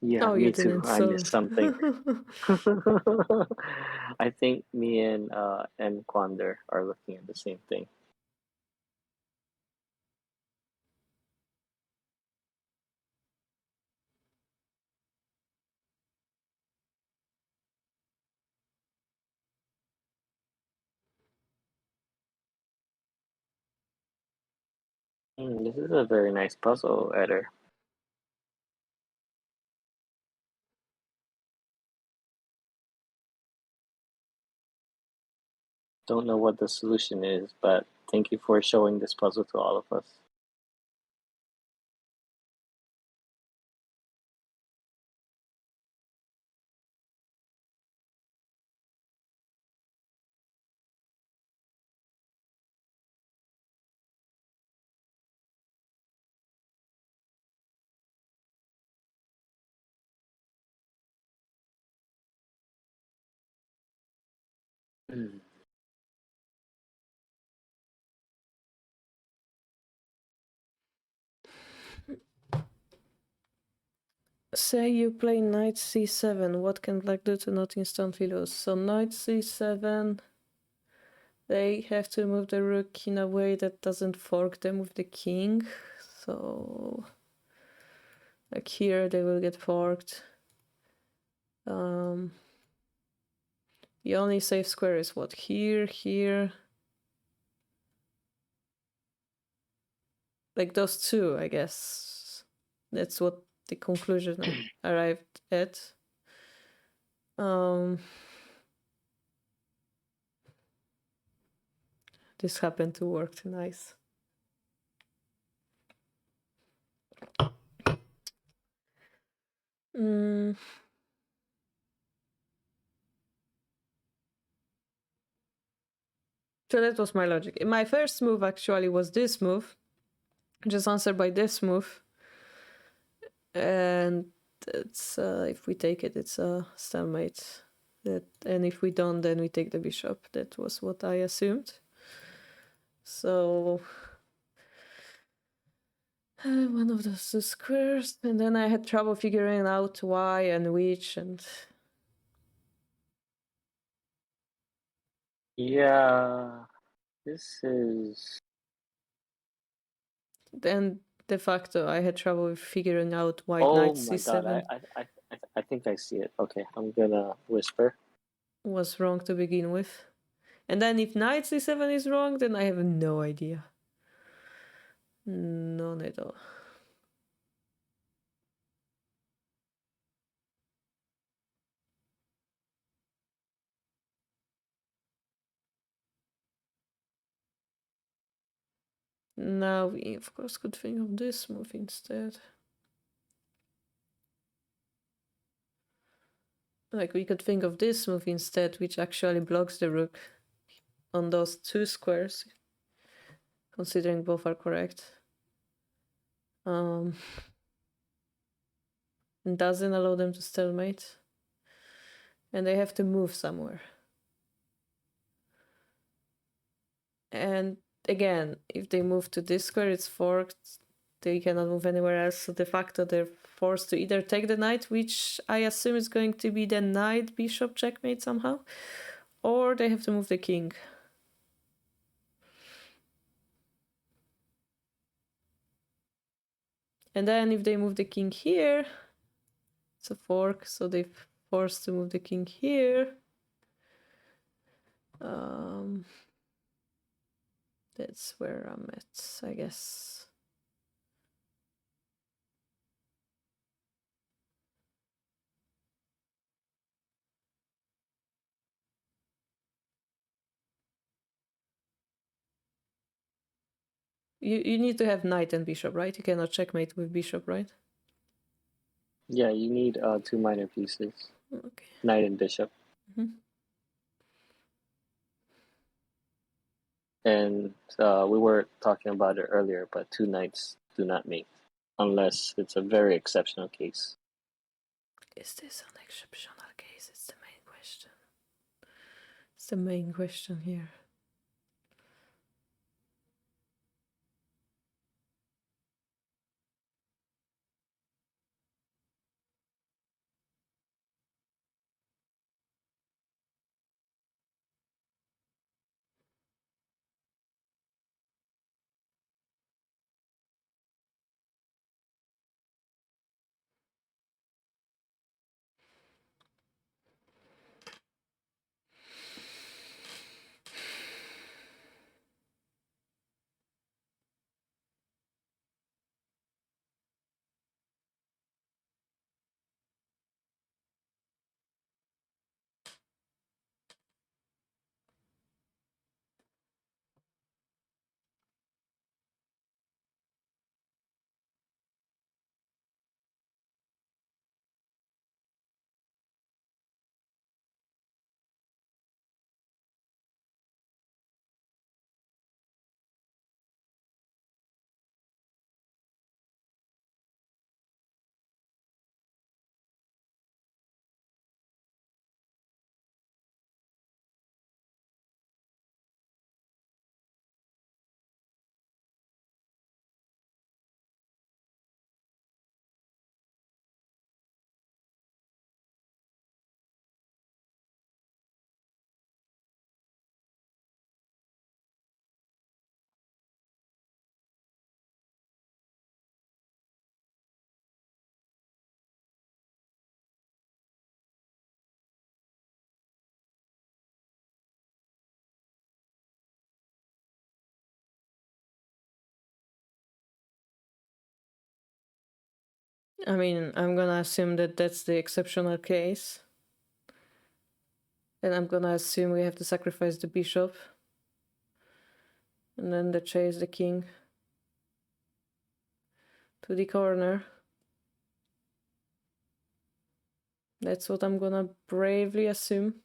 Yeah, Oh, you me too. didn't, I so. missed something. I think me and Quander are looking at the same thing. This is a very nice puzzle, Eder. Don't know what the solution is, but thank you for showing this puzzle to all of us. Mm. Say you play knight c7, what can black do to not instantly lose? So knight c7, they have to move the rook in a way that doesn't fork them with the king. So like here they will get forked. The only safe square is what? Here. Like those two, I guess. That's what the conclusion I arrived at. This happened to work nice. So that was my logic. My first move actually was this move, just answered by this move. And it's if we take it, it's a stalemate. And if we don't, then we take the bishop. That was what I assumed. So one of those two squares, and then I had trouble figuring out why and which, and Yeah, this is. then de facto I had trouble with figuring out white Oh knight my God! c7 I think I see it. Okay, I'm gonna whisper. was wrong to begin with. And then if knight c7 is wrong, then I have no idea. None at all. Now we of course could think of this move instead. Like we could think of this move instead, which actually blocks the rook on those two squares, considering both are correct. And doesn't allow them to stalemate. And they have to move somewhere. And again, if they move to this square, it's forked. They cannot move anywhere else. So de facto, they're forced to either take the knight, which I assume is going to be the knight bishop checkmate somehow, or they have to move the king. And then if they move the king here, it's a fork, so they're forced to move the king here. That's where I'm at, I guess. You need to have knight and bishop, right? You cannot checkmate with bishop, right? Yeah, you need 2 minor pieces. Okay. Knight and bishop. Mhm. And we were talking about it earlier, but 2 knights do not mate unless it's a very exceptional case. Is this an exceptional case? It's the main question. It's the main question here. I mean, I'm gonna assume that that's the exceptional case. And I'm gonna assume we have to sacrifice the bishop. And then the chase the king to the corner. That's what I'm gonna bravely assume.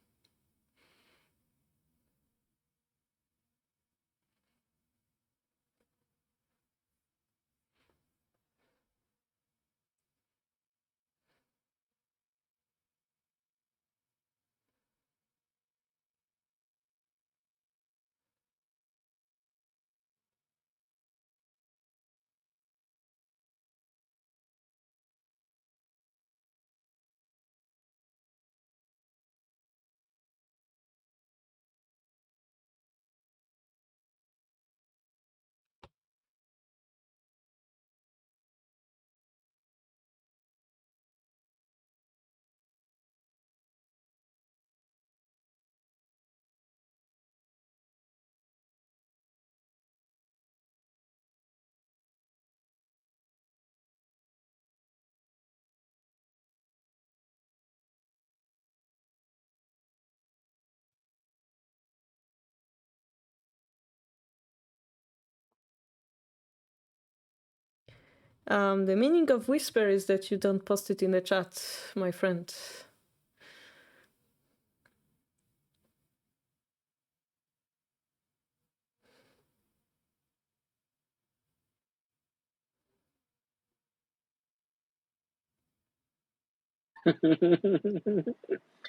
The meaning of whisper is that you don't post it in the chat, my friend.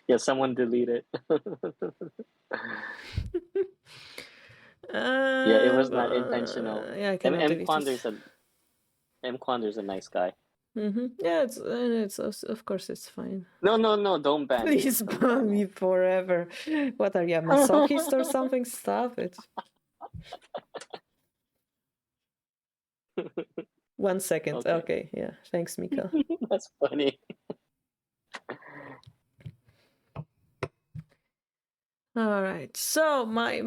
Yeah, someone delete it. Yeah, it was not intentional. Yeah, I cannot delete it. M Quander's a nice guy. Yeah, it's of course it's fine. No, don't ban me. Please Don't ban me forever. What are you, a masochist or something? Stop it. 1 second. Okay, yeah. Thanks, Mika. That's funny. All right. So my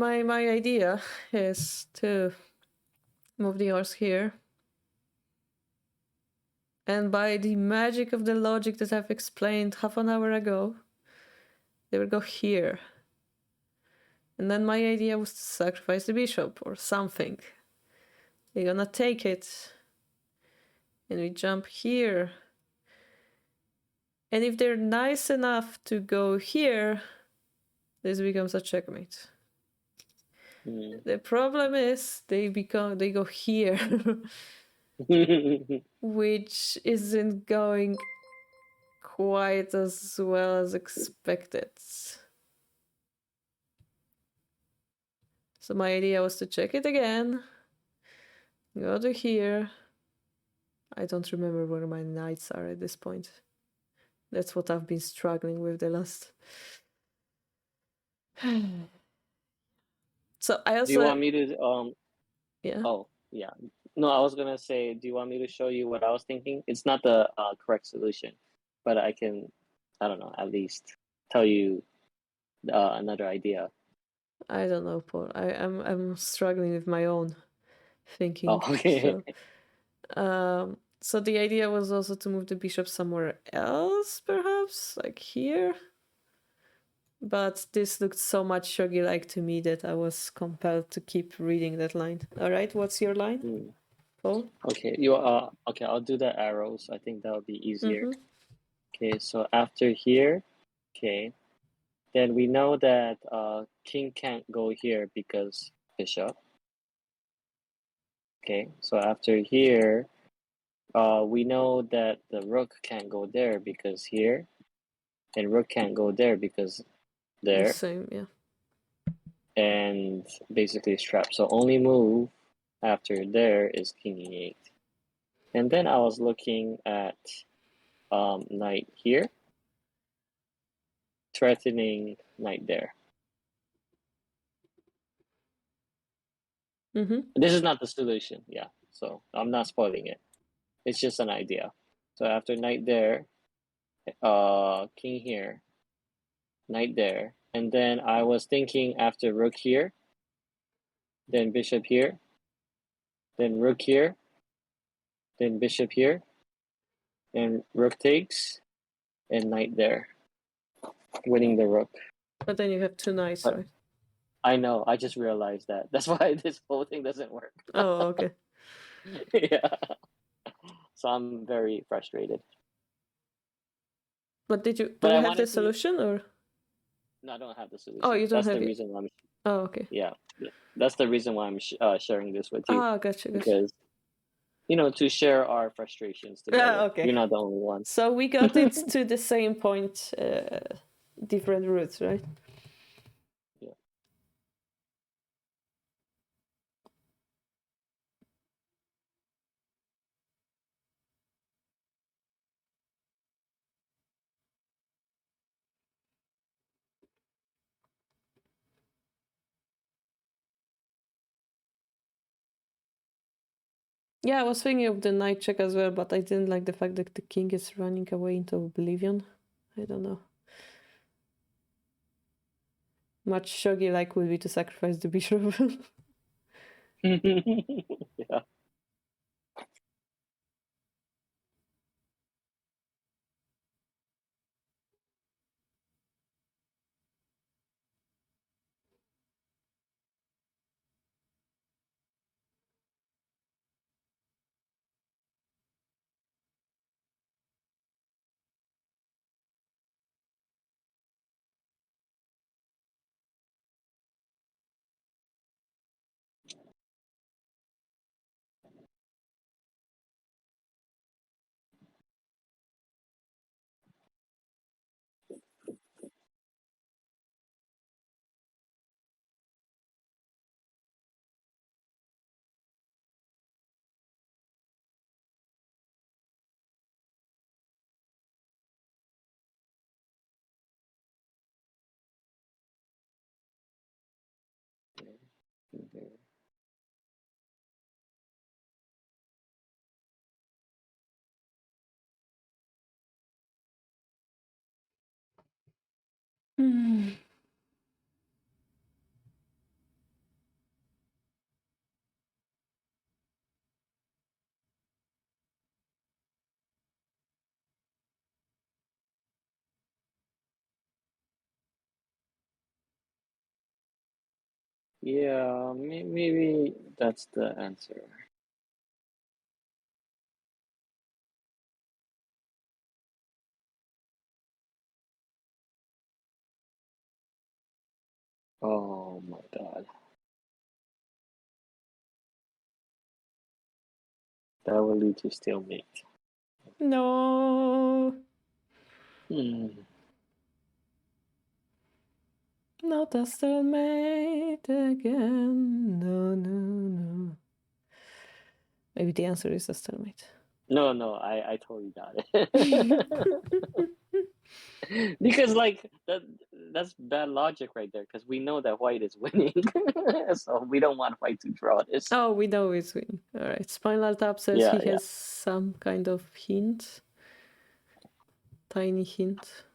idea is to move the horse here. And by the magic of the logic that I've explained half an hour ago, they will go here. And then my idea was to sacrifice the bishop or something. They're gonna take it. And we jump here. And if they're nice enough to go here, this becomes a checkmate. The problem is they go here, which isn't going quite as well as expected. So my idea was to check it again. Go to here. I don't remember where my knights are at this point. That's what I've been struggling with the last. So I also. Do you want me to Yeah. Oh, yeah. No, I was gonna say, do you want me to show you what I was thinking? It's not the correct solution, but I can, I don't know, at least tell you another idea. I don't know, Paul. I'm struggling with my own thinking. Oh, okay. So the idea was also to move the bishop somewhere else, perhaps, like here. But this looked so much shogi-like to me that I was compelled to keep reading that line. All right, what's your line, Paul? Okay, okay, I'll do the arrows. I think that would be easier. Mm-hmm. Okay, so after here, okay, then we know that king can't go here because bishop. Okay, so after here, we know that the rook can't go there because here, and rook can't go there because there. The same, yeah. And basically strapped. So only move after there is king e8. And then I was looking at knight here, threatening knight there. Mm-hmm. This is not the solution, yeah. So I'm not spoiling it. It's just an idea. So after knight there, king here, knight there, and then I was thinking after rook here, then bishop here, then rook here, then bishop here, and rook takes, and knight there, winning the rook. But then you have two knights, But right? I know, I just realized that. That's why this whole thing doesn't work. Oh, okay. Yeah. So I'm very frustrated. But do But you I have the wanted to. solution or? No, I don't have the solution. Oh, you don't That's have the it. reason why I'm. Oh, okay. Yeah, that's the reason why I'm sharing this with you, Ah, gotcha. because to share our frustrations Ah, together. okay. You're not the only one. So we got it to the same point, different routes, right? Yeah. Yeah, I was thinking of the knight check as well, but I didn't like the fact that the king is running away into oblivion. I don't know. Much shogi-like would be to sacrifice the bishop. Yeah. Hmm. Yeah, maybe that's the answer. Oh my god. That will lead to stalemate. No, Hmm. not a stalemate again. No, no, no. Maybe the answer is a stalemate. No, I totally got it. Because like that's bad logic right there, because we know that white is winning. So we don't want white to draw this. Oh, we know it's win. All right. Spinal Tap says Yeah, he yeah. has some kind of hint. Tiny hint.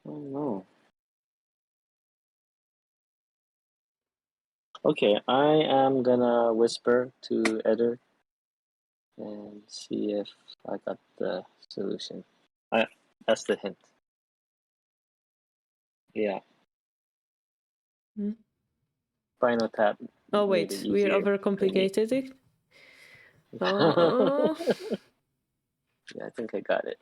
Oh no. Okay, I am gonna whisper to Eder and see if I got the solution. That's the hint. Yeah. Hmm? Final Tap Oh, made it wait. We're easier for me. overcomplicated it. Oh. Yeah, I think I got it.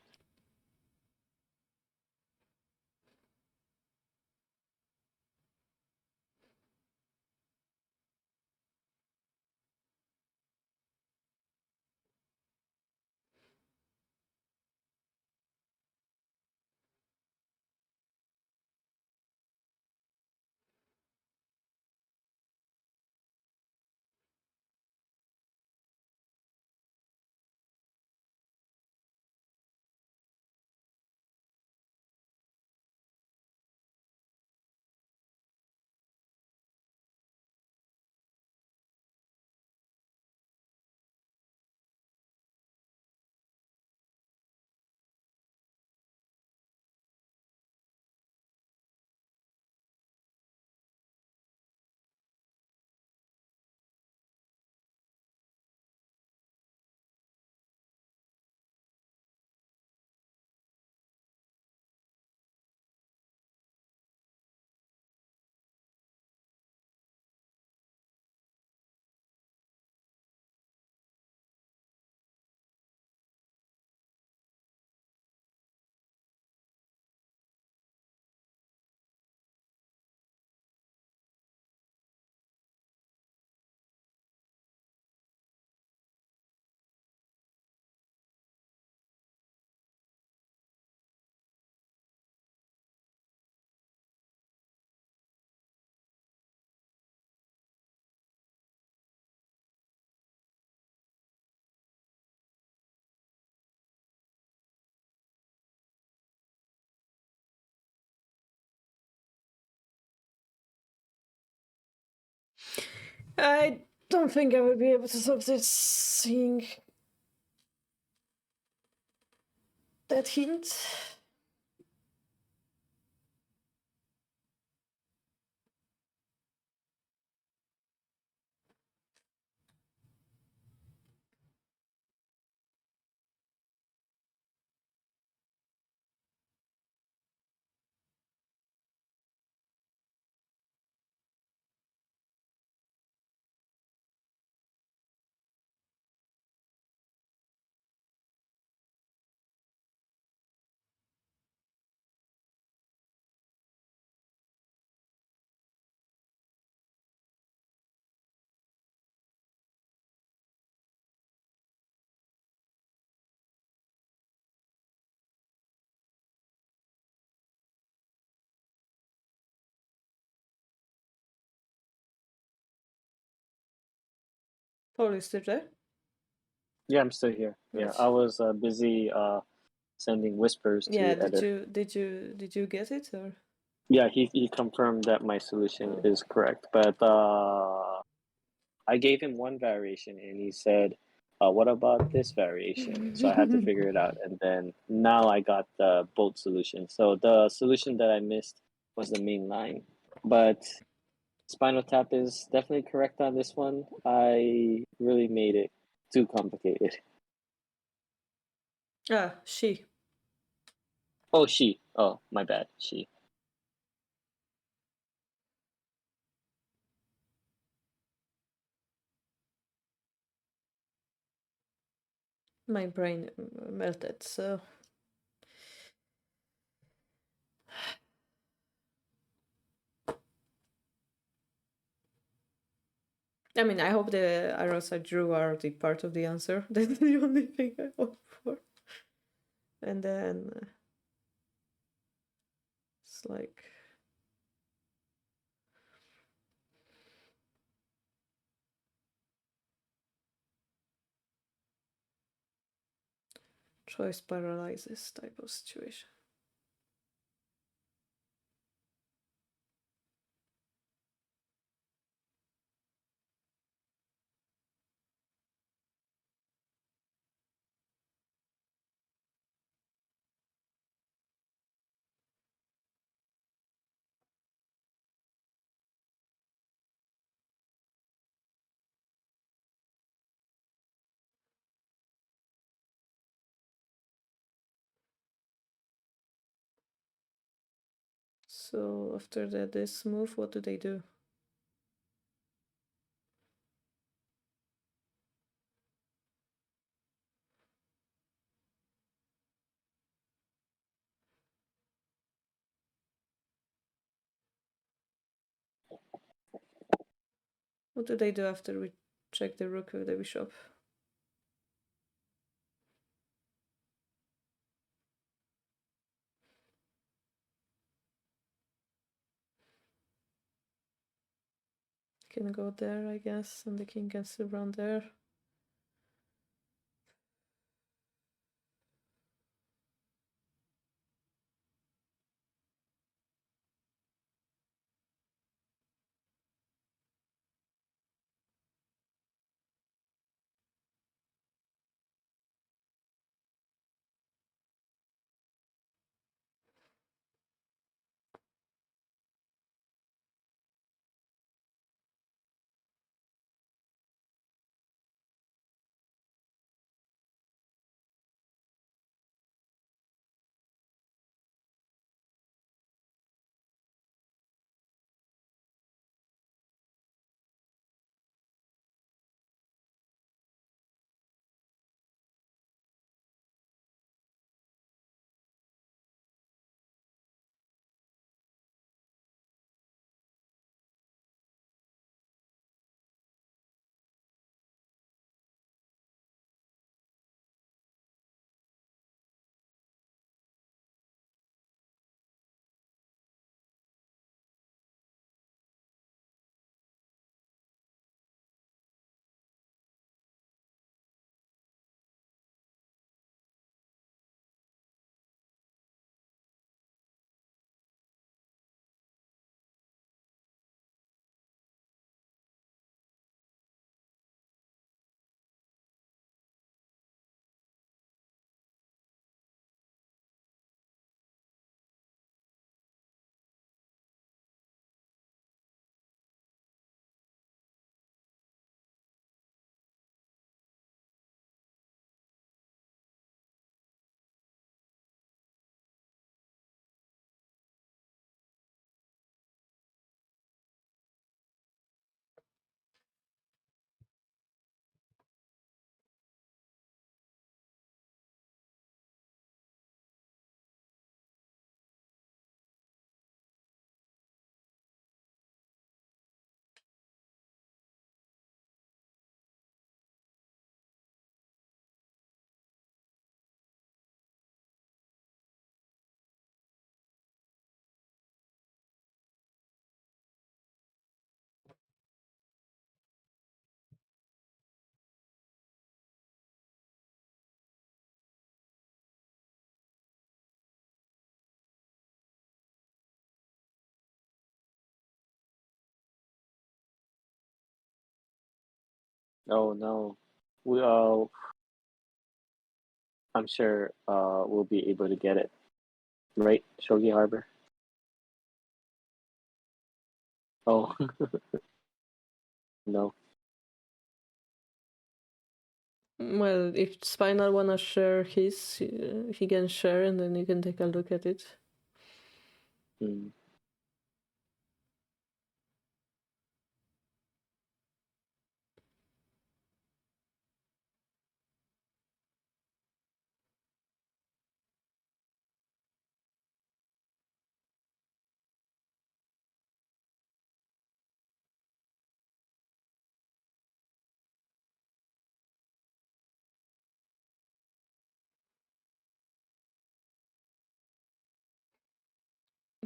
I don't think I will be able to solve this seeing that hint. Paul is still there. Yeah, I'm still here. Yeah, Right. I was busy sending whispers Yeah. to Eder. Did you get it or? Yeah, he confirmed that my solution Oh. is correct, but I gave him one variation and he said, what about this variation? So I had to figure it out, and then now I got the both solutions. So the solution that I missed was the main line, but Spinal Tap is definitely correct on this one. I really made it too complicated. Ah, she. Oh, she. Oh, my bad. She. My brain melted, so. I mean, I hope the arrows I drew are the part of the answer. That's the only thing I hope for. And then it's like choice paralyzes type of situation. So after this move, what do they do? What do they do after we check the rook with the bishop? Can go there, I guess, and the king can still run there. Oh no. We I'm sure we'll be able to get it. Right, Shogi Harbor? Oh, no. Well, if Spinal wanna share his, he can share and then you can take a look at it. Hmm.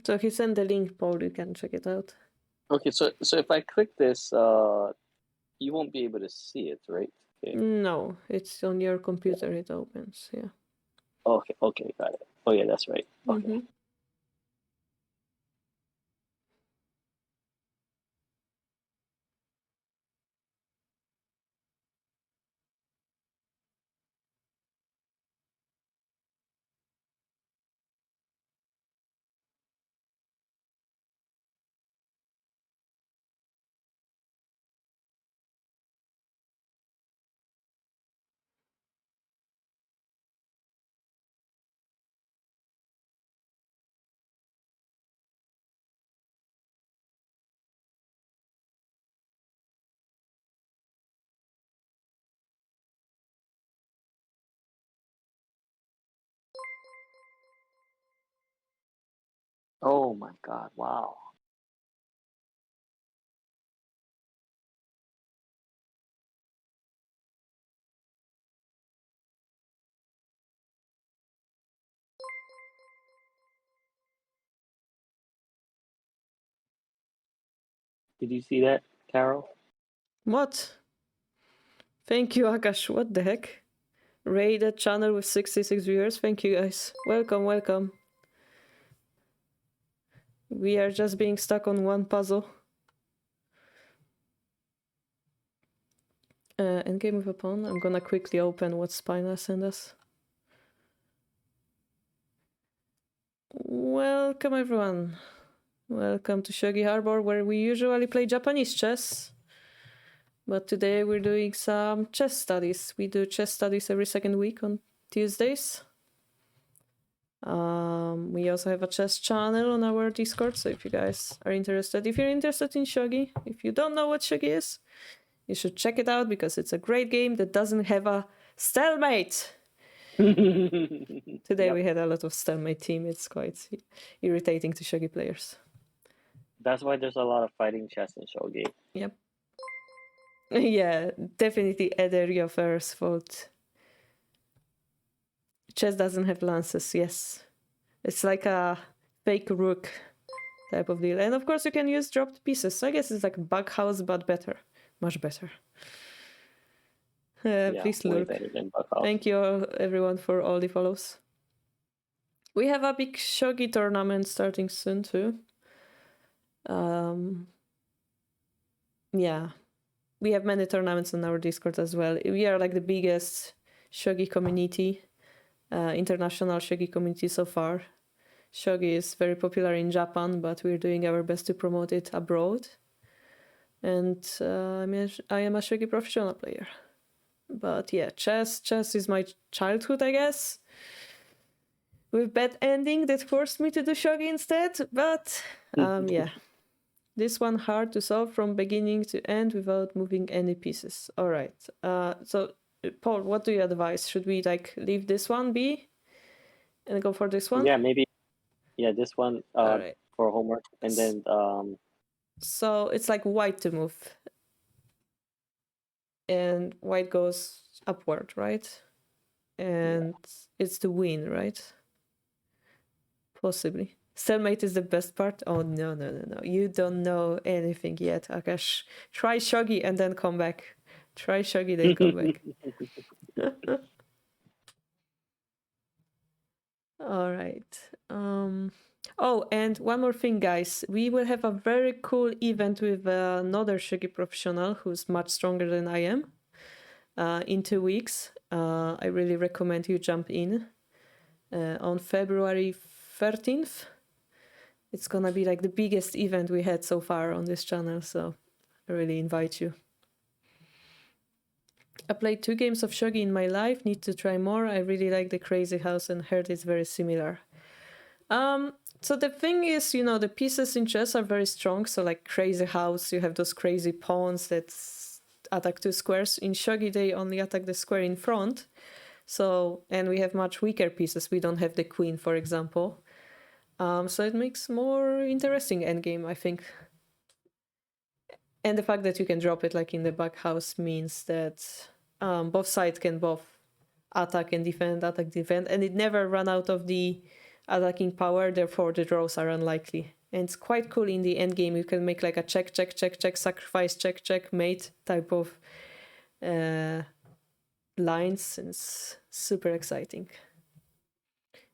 So he sent the link, Paul, you can check it out. Okay, so if I click this, you won't be able to see it, right? Okay. No, it's on your computer it opens, yeah. Okay, okay, got it. Oh yeah, that's right. Okay. Mm-hmm. Oh my God! Wow. Did you see that, Carol? What? Thank you, Akash. What the heck? Raided channel with 66 viewers. Thank you, guys. Welcome, welcome. We are just being stuck on one puzzle. Endgame with a pawn. I'm gonna quickly open what Spina sent us. Welcome, everyone. Welcome to Shogi Harbour, where we usually play Japanese chess. But today we're doing some chess studies. We do chess studies every second week on Tuesdays. We also have a chess channel on our Discord, so if you guys are interested, if you're interested in Shogi, if you don't know what Shogi is, you should check it out because it's a great game that doesn't have a stalemate. Today Yep. we had a lot of stalemate team. It's quite irritating to Shogi players. That's why there's a lot of fighting chess in Shogi. Yep. Yeah, definitely Eder first fault. Chess doesn't have lances, yes. It's like a fake rook type of deal. And of course you can use dropped pieces. So I guess it's like Bughouse, but better. Much better. Yeah, Please way lurk. better than Buckhouse. Thank you everyone for all the follows. We have a big Shogi tournament starting soon too. Yeah. We have many tournaments on our Discord as well. We are like the biggest Shogi community, international Shogi community so far. Shogi is very popular in Japan, but we're doing our best to promote it abroad. And I am a Shogi professional player. But yeah, chess is my childhood, I guess. With bad ending that forced me to do Shogi instead. But yeah, this one hard to solve from beginning to end without moving any pieces. All right. So Paul, what do you advise? Should we like leave this one be and go for this one? Yeah, maybe. Yeah, this one All right. for homework, and then So it's like white to move, and white goes upward, right? And it's the win, right? Possibly. Stalemate is the best part. Oh no. You don't know anything yet, Akash. Try Shogi and then come back. Try Shogi, then come back. All right. Oh, and one more thing, guys. We will have a very cool event with another Shogi professional who's much stronger than I am in 2 weeks. I really recommend you jump in on February 13th. It's gonna be like the biggest event we had so far on this channel, so I really invite you. I played 2 games of shogi in my life. Need to try more. I really like the Crazy House and heard it's very similar. So the thing is, the pieces in chess are very strong. So like Crazy House, you have those crazy pawns that attack 2 squares. In shogi, they only attack the square in front. So, and we have much weaker pieces. We don't have the queen, for example. So it makes more interesting endgame, I think. And the fact that you can drop it like in the back house means that both sides can both attack, defend, and it never run out of the attacking power, therefore the draws are unlikely. And it's quite cool in the end game. You can make like a check, check, check, check, sacrifice, check, check, mate type of lines. And it's super exciting.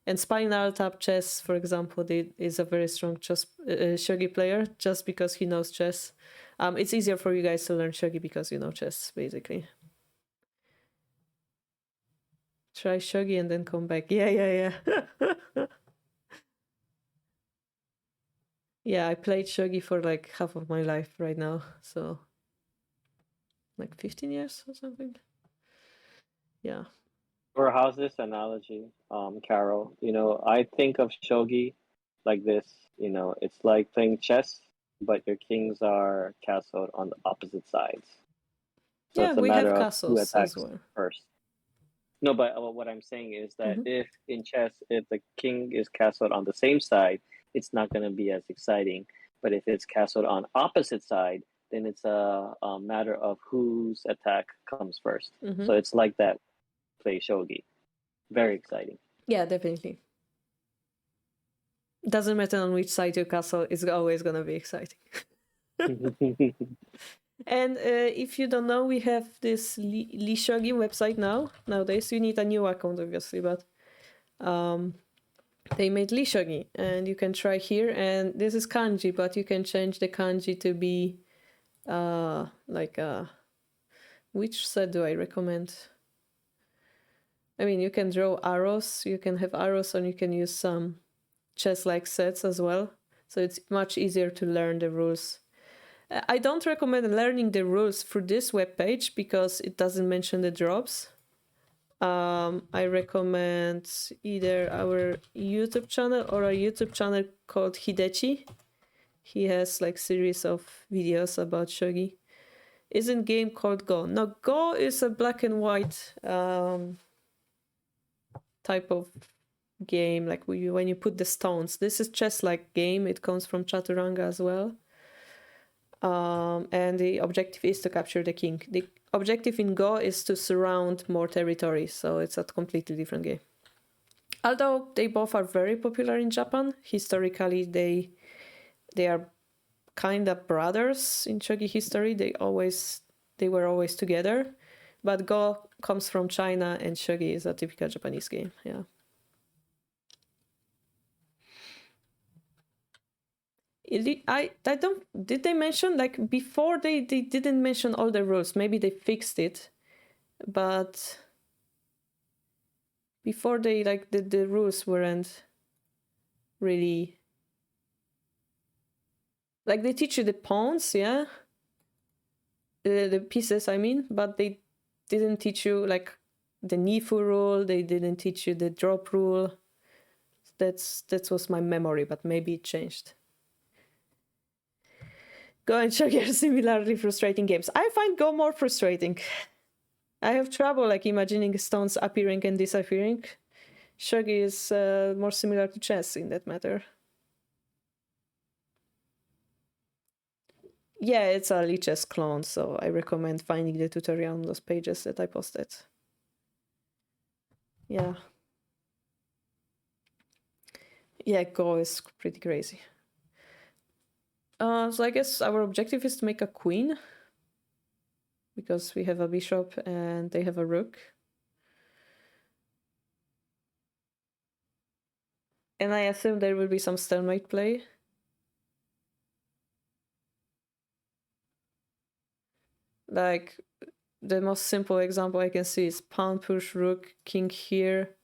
And Spinal Tap Chess, for example, is a very strong shogi player just because he knows chess. It's easier for you guys to learn shogi because you know chess, basically. Try shogi and then come back. Yeah. Yeah, I played shogi for like half of my life right now, so like 15 years or something. Yeah. Or how's this analogy, Carol? I think of shogi like this. It's like playing chess, but your kings are castled on the opposite sides. So Yeah, it's a we matter have of who castles as attacks well. first. No, but what I'm saying is that Mhm. if in chess, if the king is castled on the same side, it's not going to be as exciting. But if it's castled on opposite side, then it's a matter of whose attack comes 1st. Mhm. So it's like that. Play shogi, very exciting. Yeah, definitely. Doesn't matter on which side your castle is always gonna be exciting. And if you don't know, we have this Lee Shogi website nowadays. You need a new account, obviously, but they made Lee Shogi, and you can try here. And this is kanji, but you can change the kanji to be which set do I recommend? I mean, you can draw arrows. You can have arrows, and you can use some chess-like sets as well. So it's much easier to learn the rules. I don't recommend learning the rules through this webpage because it doesn't mention the drops. I recommend either our YouTube channel or a YouTube channel called Hidechi. He has like series of videos about shogi. Isn't game called Go? No, Go is a black and white type of game, like when you put the stones. This is chess-like game. It comes from Chaturanga as well. And the objective is to capture the king. The objective in Go is to surround more territory, so it's a completely different game. Although they both are very popular in Japan, historically they are kind of brothers in shogi history. They were always together, but Go comes from China and shogi is a typical Japanese game. Yeah. I don't, did they mention, like, before they didn't mention all the rules. Maybe they fixed it, but before they, like, the rules weren't really, like, they teach you the pawns, yeah, the pieces, I mean, but they didn't teach you like the Nifu rule. They didn't teach you the drop rule. That was my memory, but maybe it changed. Go and Shogi are similarly frustrating games. I find Go more frustrating. I have trouble like imagining stones appearing and disappearing. Shogi is more similar to chess in that matter. Yeah, it's a Lichess clone, so I recommend finding the tutorial on those pages that I posted. Yeah. Yeah, Go is pretty crazy. So I guess our objective is to make a queen, because we have a bishop and they have a rook. And I assume there will be some stalemate play. Like, the most simple example I can see is pawn push, rook, king here.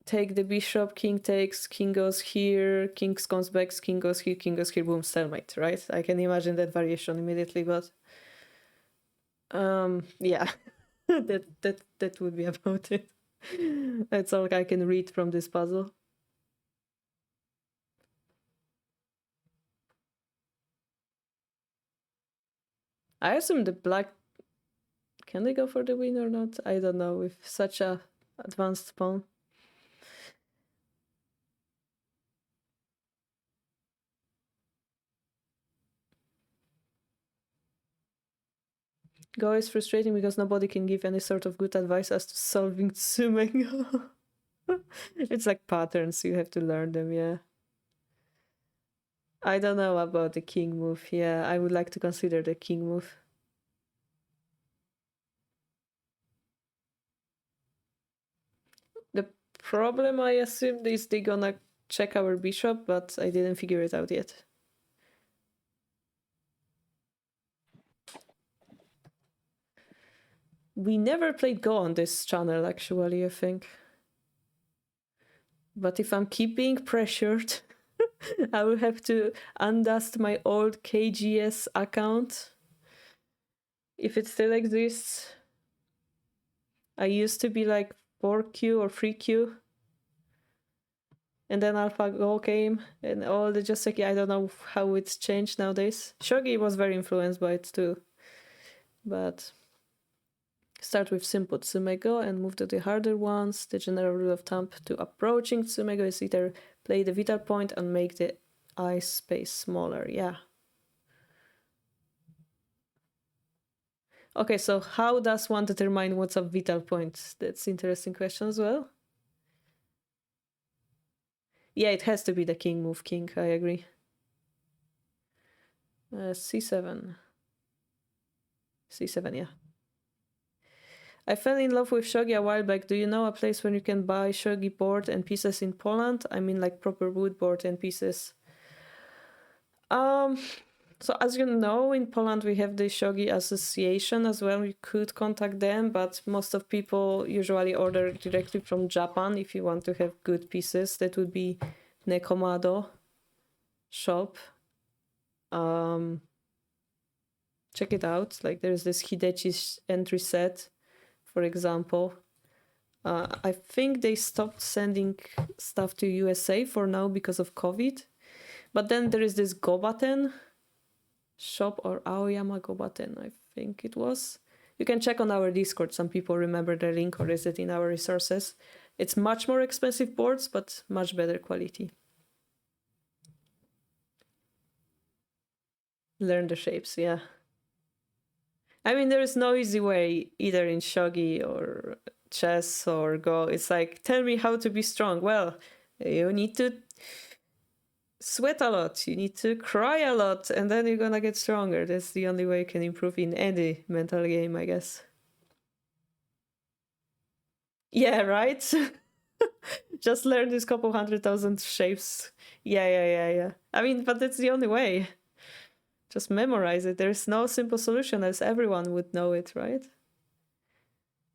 Take the bishop, king takes, king goes here, king comes back, king goes here, boom, stalemate, right? I can imagine that variation immediately, but Yeah, that would be about it. That's all I can read from this puzzle. I assume the black, can they go for the win or not? I don't know, with such a advanced pawn. Go is frustrating because nobody can give any sort of good advice as to solving Tsumego. It's like patterns, you have to learn them, yeah. I don't know about the king move, yeah. I would like to consider the king move. The problem, I assumed, is they're gonna check our bishop, but I didn't figure it out yet. We never played Go on this channel, actually, I think. But if I'm keep being pressured, I will have to undust my old KGS account. If it still exists. I used to be like 4Q or 3Q. And then AlphaGo came, and all the just like, I don't know how it's changed nowadays. Shogi was very influenced by it too. But start with simple Tsumego and move to the harder ones. The general rule of thumb to approaching Tsumego is either play the vital point and make the eye space smaller. Yeah. Okay, so how does one determine what's a vital point? That's an interesting question as well. Yeah, it has to be the king move, king, I agree. C7. C7, yeah. I fell in love with shogi a while back. Do you know a place where you can buy shogi board and pieces in Poland? I mean, like proper wood board and pieces. So as you know, in Poland we have the Shogi Association as well. You could contact them, but most of people usually order directly from Japan. If you want to have good pieces, that would be Nekomado shop. Check it out. Like there's this Hidechi entry set, for example. I think they stopped sending stuff to USA for now because of COVID. But then there is this Gobaten shop, or Aoyama Gobaten, I think it was. You can check on our Discord. Some people remember the link, or is it in our resources? It's much more expensive boards, but much better quality. Learn the shapes, yeah. I mean, there is no easy way either in shogi or chess or Go. It's like, tell me how to be strong. Well, you need to sweat a lot, you need to cry a lot, and then you're gonna get stronger. That's the only way you can improve in any mental game, I guess. Yeah, right? Just learn this couple 100,000 shapes. Yeah. I mean, but that's the only way. Just memorize it. There's no simple solution, as everyone would know it, right?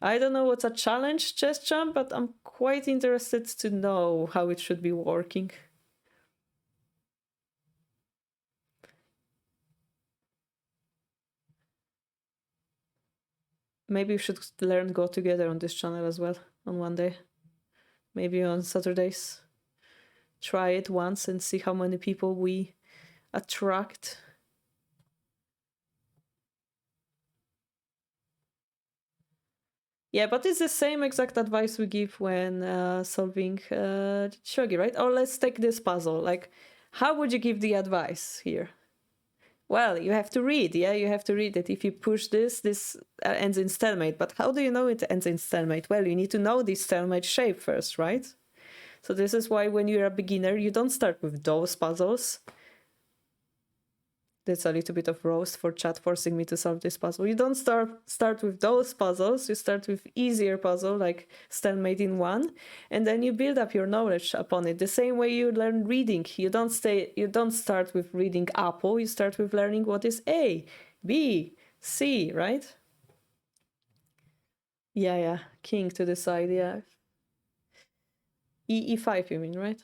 I don't know what's a challenge chess jump, but I'm quite interested to know how it should be working. Maybe we should learn Go together on this channel as well on one day. Maybe on Saturdays. Try it once and see how many people we attract. Yeah, but it's the same exact advice we give when solving shogi, right? Or let's take this puzzle. Like, how would you give the advice here? Well, you have to read, yeah? You have to read that if you push this, this ends in stalemate. But how do you know it ends in stalemate? Well, you need to know this stalemate shape first, right? So this is why when you're a beginner, you don't start with those puzzles. That's a little bit of roast for chat forcing me to solve this puzzle. You don't start with those puzzles. You start with easier puzzle like stalemate in one, and then you build up your knowledge upon it. The same way you learn reading. You don't start with reading apple. You start with learning what is A, B, C, right? Yeah. King to the side, yeah. E5, you mean, right?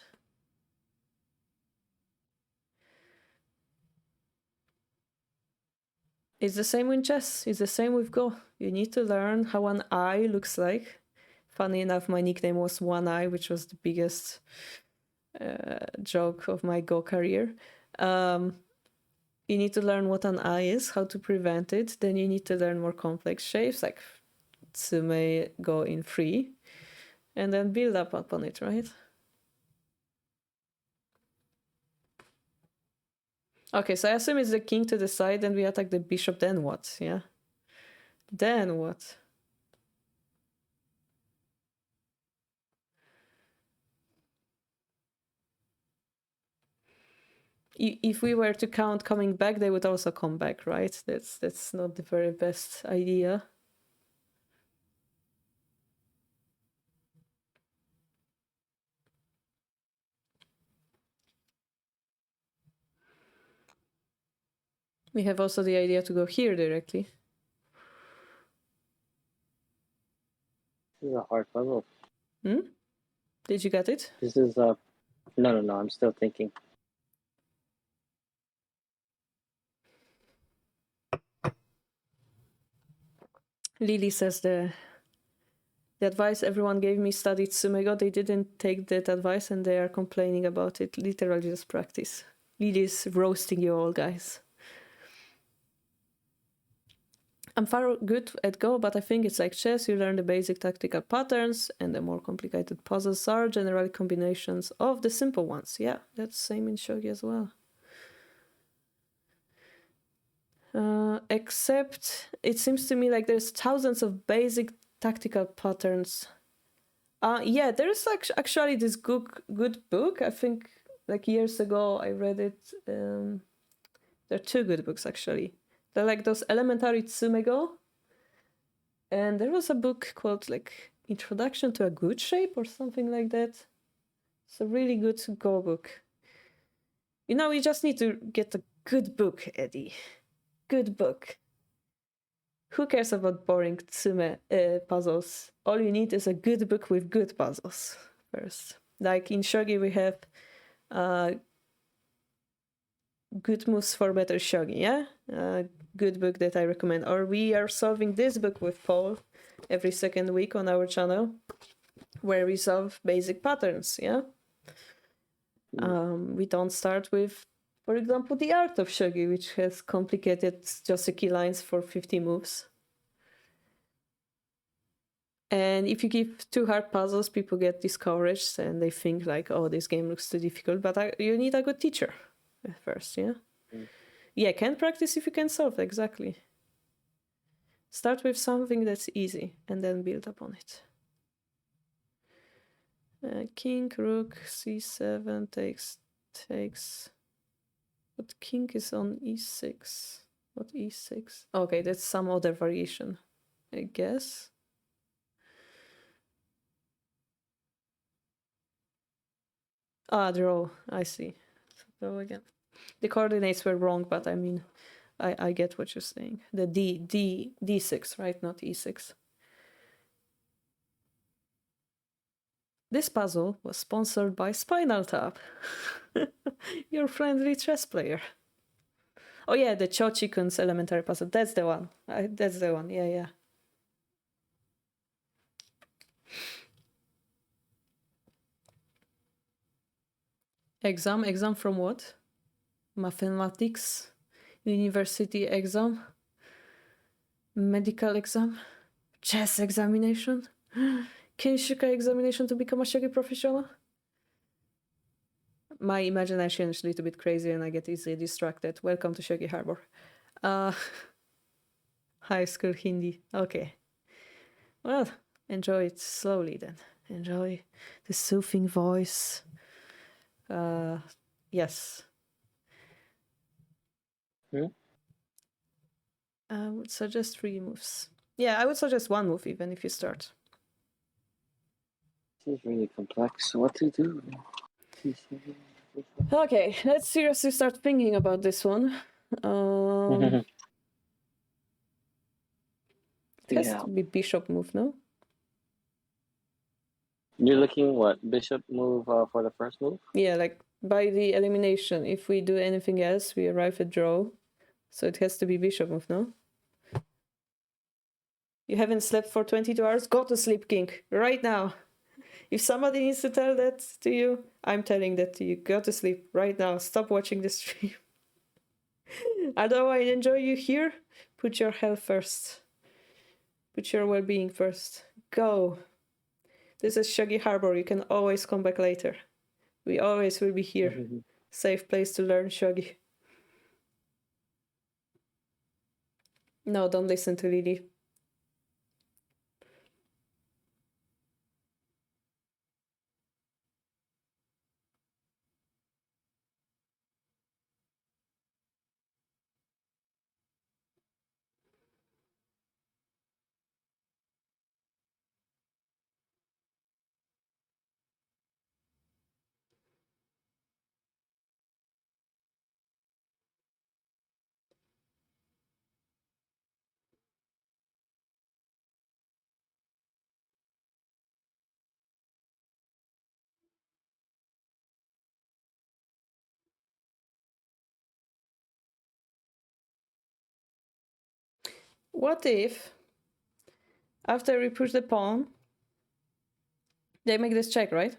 It's the same with chess. It's the same with Go. You need to learn how an eye looks like. Funny enough, my nickname was One Eye, which was the biggest joke of my Go career. You need to learn what an eye is, how to prevent it. Then you need to learn more complex shapes, like Tsume Go in 3, and then build up upon it, right? Okay, so I assume it's the king to the side, and we attack the bishop, then what? Yeah? Then what? If we were to count coming back, they would also come back, right? That's not the very best idea. We have also the idea to go here directly. This is a hard puzzle. Did you get it? This is no. I'm still thinking. Lily says the advice everyone gave me, studied Sumego, they didn't take that advice and they are complaining about it. Literally just practice. Lily's roasting you all, guys. I'm far good at Go, but I think it's like chess. You learn the basic tactical patterns, and the more complicated puzzles are generally combinations of the simple ones. Yeah, that's same in Shogi as well. Except it seems to me like there's thousands of basic tactical patterns. Yeah, there's actually this good book. I think like years ago I read it. There are two good books actually. They're like those elementary Tsumego. And there was a book called like Introduction to a Good Shape or something like that. It's a really good Go book. You know, you just need to get a good book, Eddie. Good book. Who cares about boring Tsume puzzles? All you need is a good book with good puzzles first. Like in Shogi, we have good moves for better Shogi, yeah? Good book that I recommend. Or we are solving this book with Paul every second week on our channel, where we solve basic patterns, yeah? We don't start with, for example, the art of Shogi, which has complicated Joseki lines for 50 moves. And if you give too hard puzzles, people get discouraged and they think like, oh, this game looks too difficult. But you need a good teacher at first, yeah? Yeah, can practice if you can solve, exactly. Start with something that's easy and then build upon it. King, rook, c7 takes. But king is on e6. What e6? Okay, that's some other variation, I guess. Draw. I see. So again, the coordinates were wrong, but I mean, I get what you're saying. The d6, right? Not e6. This puzzle was sponsored by Spinal Tap, your friendly chess player. Oh yeah, the Chochikun's elementary puzzle. That's the one. That's the one. Yeah. Exam from what? Mathematics, university exam, medical exam, chess examination, Kinshika examination to become a Shogi professional. My imagination is a little bit crazy and I get easily distracted. Welcome to Shogi Harbour. High school Hindi. Okay. Well, enjoy it slowly then. Enjoy the soothing voice. Yes. I would suggest 3 moves. Yeah, I would suggest 1 move even if you start. This is really complex. What to do? Okay, let's seriously start thinking about this one. It has to be bishop move, no? You're looking what? Bishop move for the first move? Yeah, like by the elimination. If we do anything else, we arrive at draw. So it has to be bishop move, no? You haven't slept for 22 hours? Go to sleep, king, right now. If somebody needs to tell that to you, I'm telling that to you. Go to sleep right now. Stop watching the stream. Although I enjoy you here, put your health first. Put your well-being first. Go. This is Shogi Harbour. You can always come back later. We always will be here. Safe place to learn Shogi. No, don't listen to Lily. What if, after we push the pawn, they make this check, right?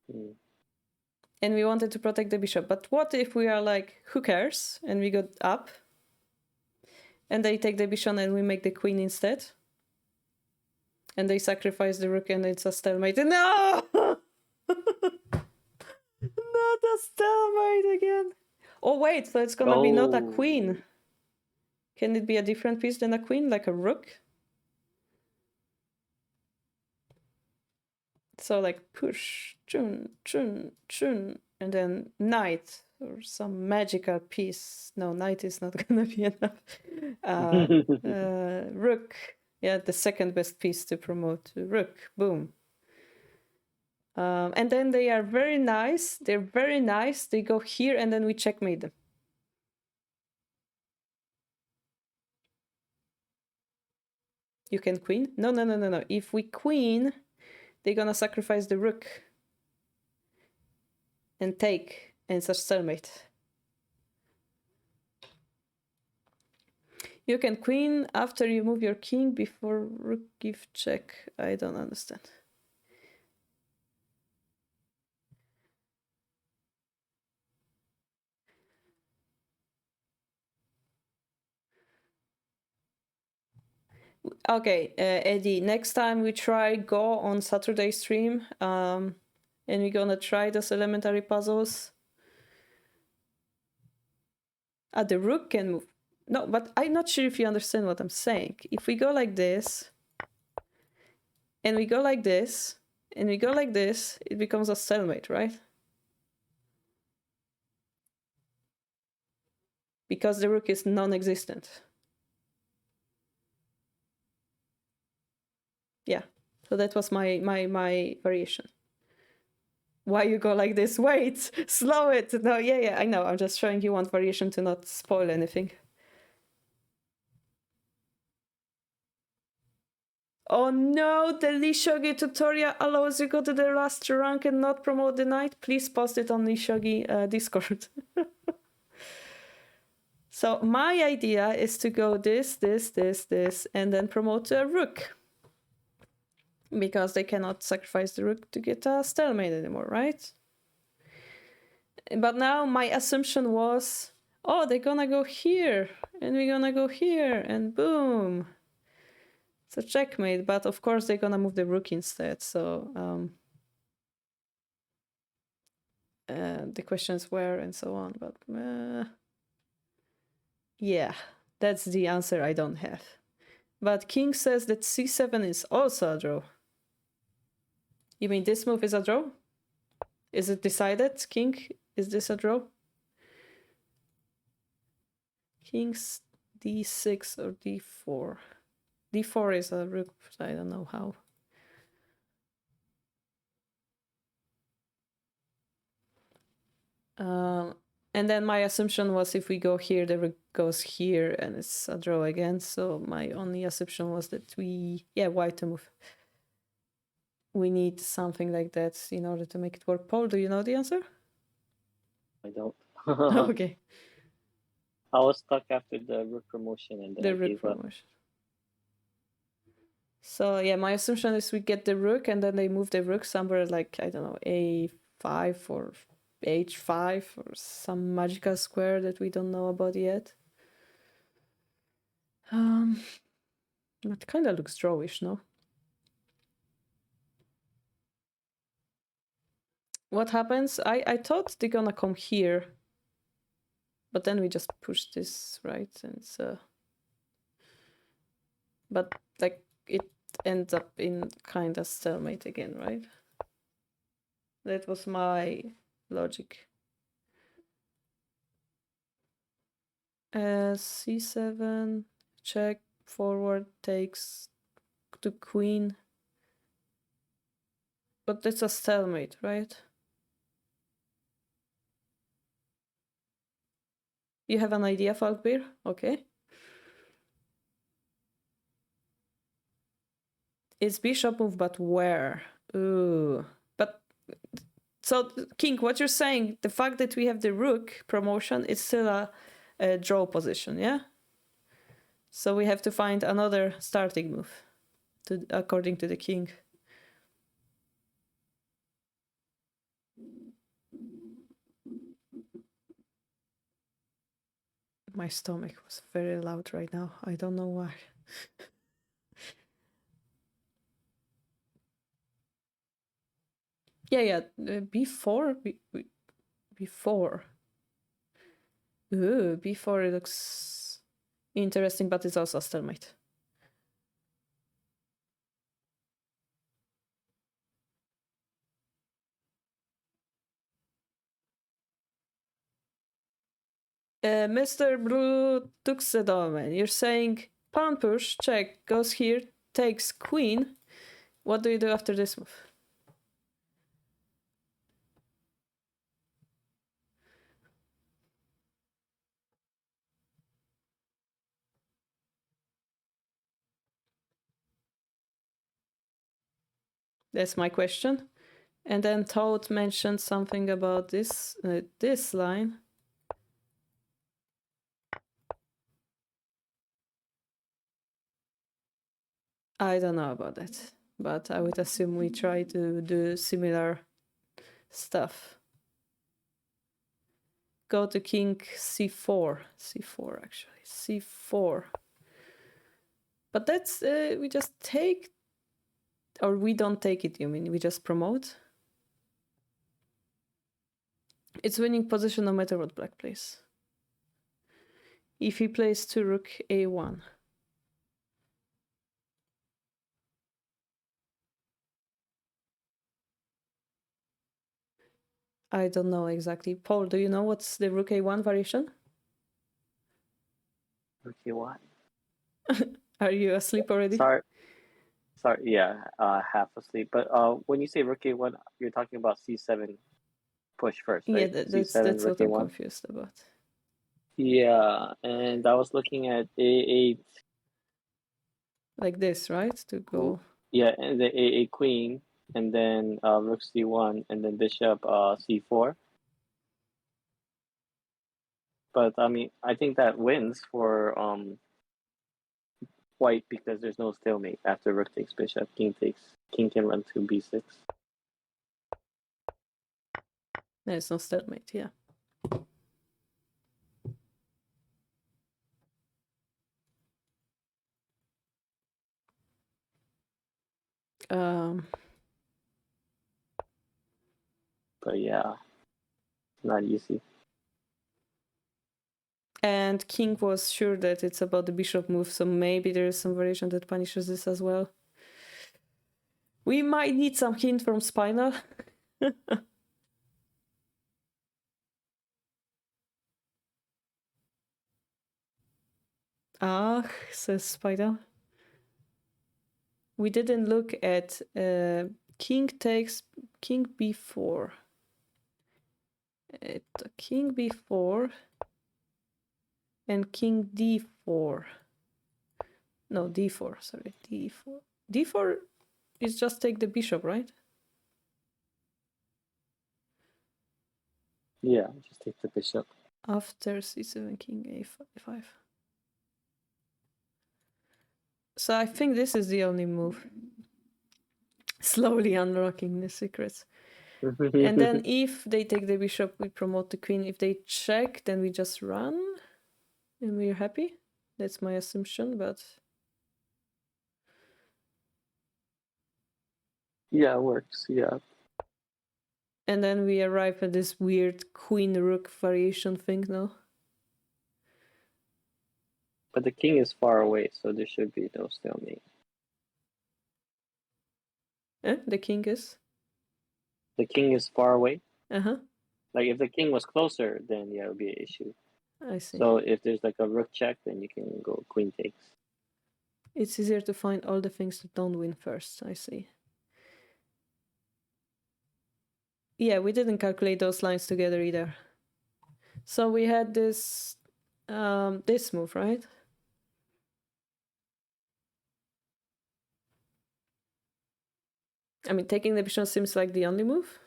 And we wanted to protect the bishop. But what if we are like, who cares? And we go up. And they take the bishop and we make the queen instead. And they sacrifice the rook and it's a stalemate. No! Not a stalemate again. Oh, wait. So it's gonna be not a queen. Can it be a different piece than a queen? Like a rook? So like push, chun, chun, chun, and then knight or some magical piece. No, knight is not gonna be enough. Rook. Yeah, the second best piece to promote. Rook. Boom. And then they are very nice. They're very nice. They go here and then we checkmate them. You can queen? No, no, no, no, no. If we queen, they're gonna sacrifice the rook and take, and it's a stalemate. You can queen after you move your king before rook give check. I don't understand. Okay, Eddie, next time we try go on Saturday stream, and we're gonna try those elementary puzzles. The rook can move. No, but I'm not sure if you understand what I'm saying. If we go like this, and we go like this, and we go like this, it becomes a stalemate, right? Because the rook is non-existent. Yeah, so that was my variation. Why you go like this? Wait, slow it. No, yeah, I know. I'm just showing you one variation to not spoil anything. Oh no, the Shogi tutorial allows you go to the last rank and not promote the knight. Please post it on Shogi Discord. So my idea is to go this, and then promote a rook. Because they cannot sacrifice the rook to get a stalemate anymore, right? But now my assumption was, oh, they're gonna go here, and we're gonna go here, and boom. It's a checkmate, but of course they're gonna move the rook instead, so the question is where and so on, but yeah, that's the answer I don't have. But King says that c7 is also a draw. You mean this move is a draw? Is it decided, King? Is this a draw? King's d6 or d4? d4 is a rook, I don't know how. And then my assumption was if we go here, the rook goes here, and it's a draw again. So my only assumption was that white to move. We need something like that in order to make it work. Paul, do you know the answer? I don't. Okay. I was stuck after the rook promotion and then The I rook gave up. promotion. So yeah, my assumption is we get the rook and then they move the rook somewhere like, I don't know, a5 or h5 or some magical square that we don't know about yet. It kind of looks drawish, no? What happens? I thought they're gonna come here, but then we just push this, right? And so, but like it ends up in kind of stalemate again, right? That was my logic. C7, check, forward takes to queen. But it's a stalemate, right? You have an idea, Falkbeer? Okay. It's bishop move, but where? Ooh. But so, King, what you're saying, the fact that we have the rook promotion is still a draw position, yeah? So we have to find another starting move, according to the king. My stomach was very loud right now. I don't know why. Yeah. B4? B4. Ooh, B4 looks interesting, but it's also a stalemate. Mr. Blue Tuxedomen, you're saying pawn push, check, goes here, takes queen. What do you do after this move? That's my question. And then Toad mentioned something about this line. I don't know about that, but I would assume we try to do similar stuff. Go to king c4. C4, actually. C4. But that's, we just take, or we don't take it, you mean? We just promote? It's winning position no matter what black plays. If he plays to rook a1. I don't know exactly. Paul, do you know what's the rook a1 variation? Rook a1. Are you asleep already? Sorry, yeah, half asleep. But when you say rook a1, you're talking about c7 push first, Yeah, right? C7 that's rook what I'm a1. confused about. Yeah, and I was looking at a8. Like this, right? To go. Yeah, and the a8 queen, and then rook c1, and then bishop c4. But I mean, I think that wins for white because there's no stalemate after rook takes bishop. King can run to b6. There's no stalemate, yeah. But yeah, not easy. And king was sure that it's about the bishop move, so maybe there is some variation that punishes this as well. We might need some hint from Spinal. Ah, says Spinal. We didn't look at king takes king b4. King b4 and king d4. No, d4, sorry, d4. d4 is just take the bishop, right? Yeah, just take the bishop. after c7, king a5. So I think this is the only move. Slowly unlocking the secrets. And then if they take the bishop, we promote the queen. If they check, then we just run. And we're happy. That's my assumption, but... Yeah, it works, yeah. And then we arrive at this weird queen-rook variation thing now. But the king is far away, so there should be no stalemate. The king is? The king is far away? Uh-huh. Like, if the king was closer, then yeah, it would be an issue. I see. So if there's like a rook check, then you can go queen takes. It's easier to find all the things that don't win first, I see. Yeah, we didn't calculate those lines together either. So we had this this move, right? I mean, taking the bishop seems like the only move.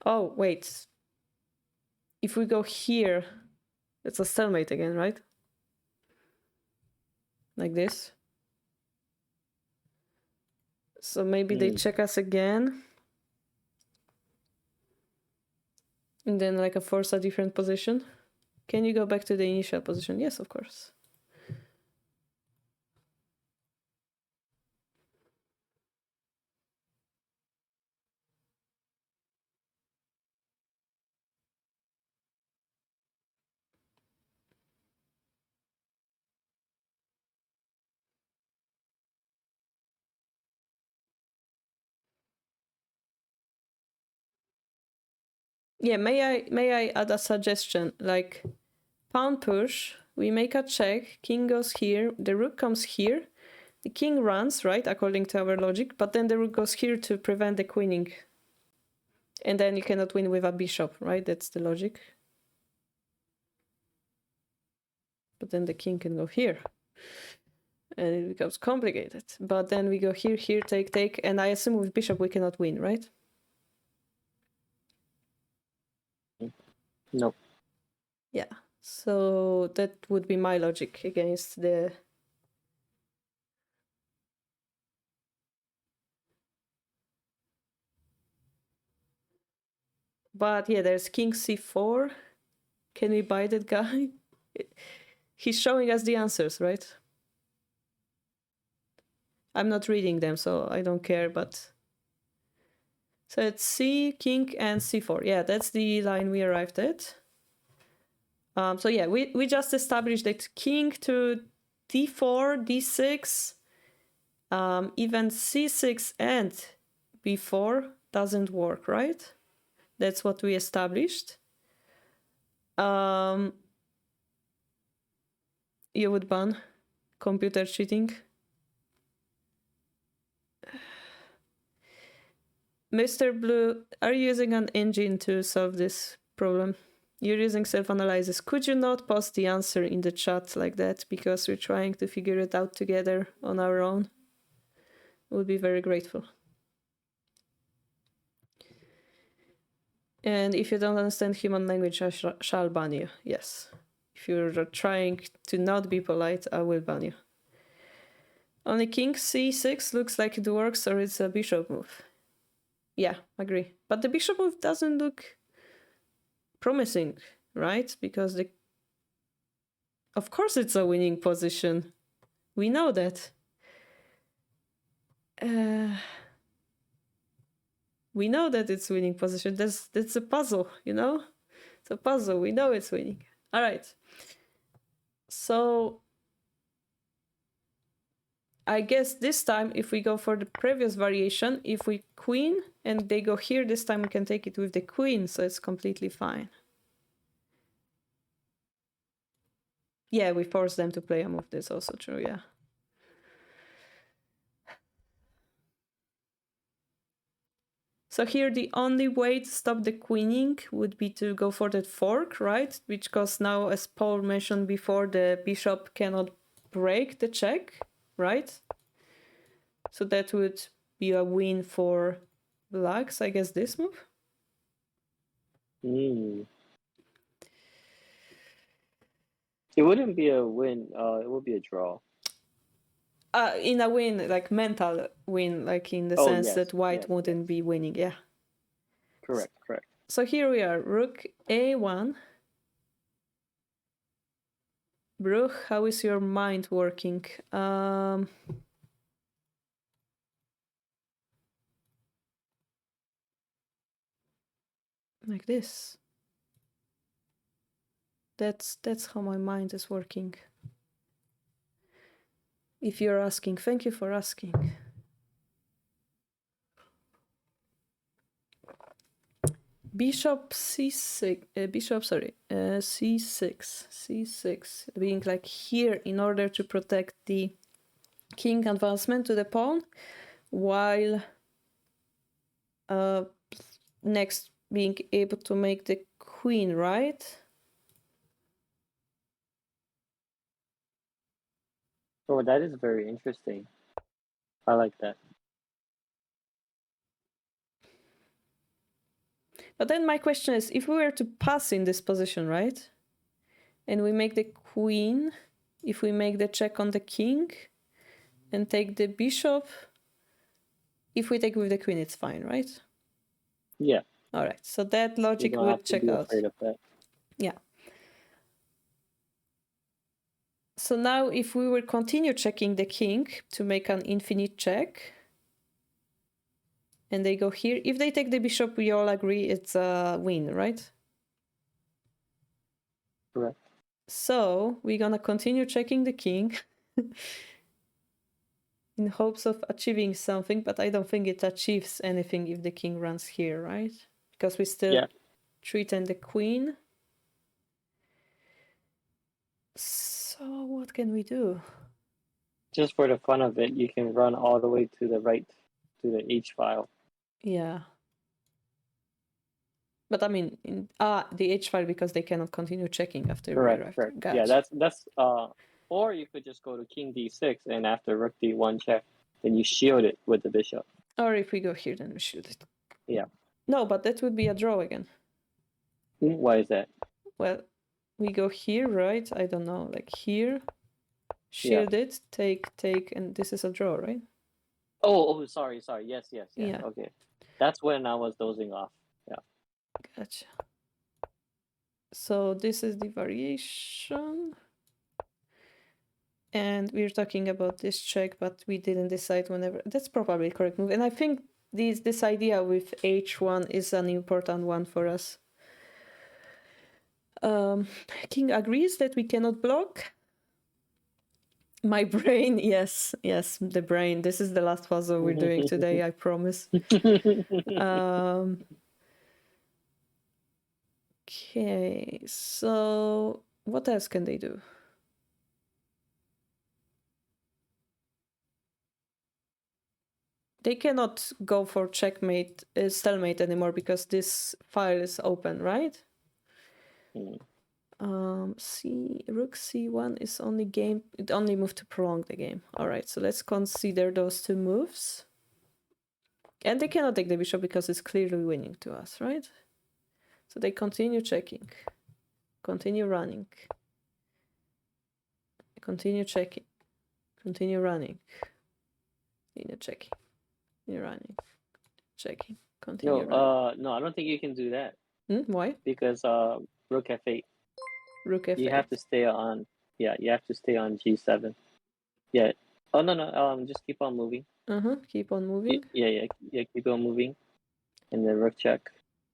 Oh, wait. If we go here, it's a stalemate again, right? Like this. So maybe they check us again. And then like force a different position. Can you go back to the initial position? Yes, of course. Yeah, may I add a suggestion? Like pawn push, we make a check, king goes here, the rook comes here, the king runs, right, according to our logic, but then the rook goes here to prevent the queening. And then you cannot win with a bishop, right? That's the logic. But then the king can go here. And it becomes complicated. But then we go here, here, take, take, and I assume with bishop we cannot win, right? No. Yeah, so that would be my logic against the... But yeah, there's king c4. Can we buy that guy? He's showing us the answers, right? I'm not reading them, so I don't care, but... So it's c, king, and c4. Yeah, that's the line we arrived at. So yeah, we just established that king to d4, d6, even c6 and b4 doesn't work, right? That's what we established. You would ban computer cheating. Mr. Blue, are you using an engine to solve this problem? You're using self-analysis. Could you not post the answer in the chat like that? Because we're trying to figure it out together on our own. Would be very grateful. And if you don't understand human language, I shall ban you. Yes. If you're trying to not be polite, I will ban you. Only king c6 looks like it works, or it's a bishop move. Yeah, agree. But the bishop move doesn't look promising, right? Because the... Of course it's a winning position. We know that. We know that it's winning position. That's a puzzle, you know? It's a puzzle. We know it's winning. All right. So I guess this time, if we go for the previous variation, if we queen and they go here, this time we can take it with the queen, so it's completely fine. Yeah, we force them to play a move. That's also true, yeah. So here the only way to stop the queening would be to go for that fork, right? Because now, as Paul mentioned before, the bishop cannot break the check, right? So that would be a win for blacks, I guess, this move. Mm. It wouldn't be a win. It would be a draw. In a win, like mental win, like in the Oh, sense yes, that white yes, wouldn't be winning, yeah. Correct. So here we are, rook a1. Bruch, how is your mind working? Like this. That's how my mind is working. If you're asking, thank you for asking. Bishop c6, c6, being like here in order to protect the king advancement to the pawn, while next being able to make the queen, right? Oh, that is very interesting. I like that. But then my question is, if we were to pass in this position, right? And we make the queen, if we make the check on the king and take the bishop, if we take with the queen, it's fine, right? Yeah. All right, so that You logic don't would have to check be out. afraid of that. Yeah. So now if we will continue checking the king to make an infinite check, and they go here, if they take the bishop, we all agree it's a win, right? Correct. So we're gonna continue checking the king in hopes of achieving something, but I don't think it achieves anything if the king runs here, right? Because we still threaten the queen. So what can we do? Just for the fun of it, you can run all the way to the right, to the H file. Yeah. But I mean, the H file, because they cannot continue checking after we arrived. Correct. Gotcha. Yeah, that's or you could just go to King D6 and after Rook D1 check, then you shield it with the bishop. Or if we go here, then we shoot it. Yeah. No, but that would be a draw again. Why is that? Well, we go here, right? I don't know, like here. Shield it, take, and this is a draw, right? Oh, sorry. Yes. Yeah. Okay. That's when I was dozing off. Yeah. Gotcha. So this is the variation. And we're talking about this check, but we didn't decide whenever. That's probably the correct move. And I think this idea with H1 is an important one for us. King agrees that we cannot block. My brain, yes, the brain. This is the last puzzle we're doing today, I promise. Okay, so what else can they do? They cannot go for checkmate, stalemate anymore because this file is open, right? Rook c1 is only game. It only moved to prolong the game. All right, so let's consider those two moves. And they cannot take the bishop because it's clearly winning to us, right? So they continue checking, continue running, continue checking, continue running, continue checking, continue running, checking, continue running. No, I don't think you can do that. Why? Because Rook F8. Rook F8. You have to stay on. Yeah, you have to stay on G7. Yeah. Oh no. Just keep on moving. Keep on moving. Yeah. Keep on moving, and then Rook check.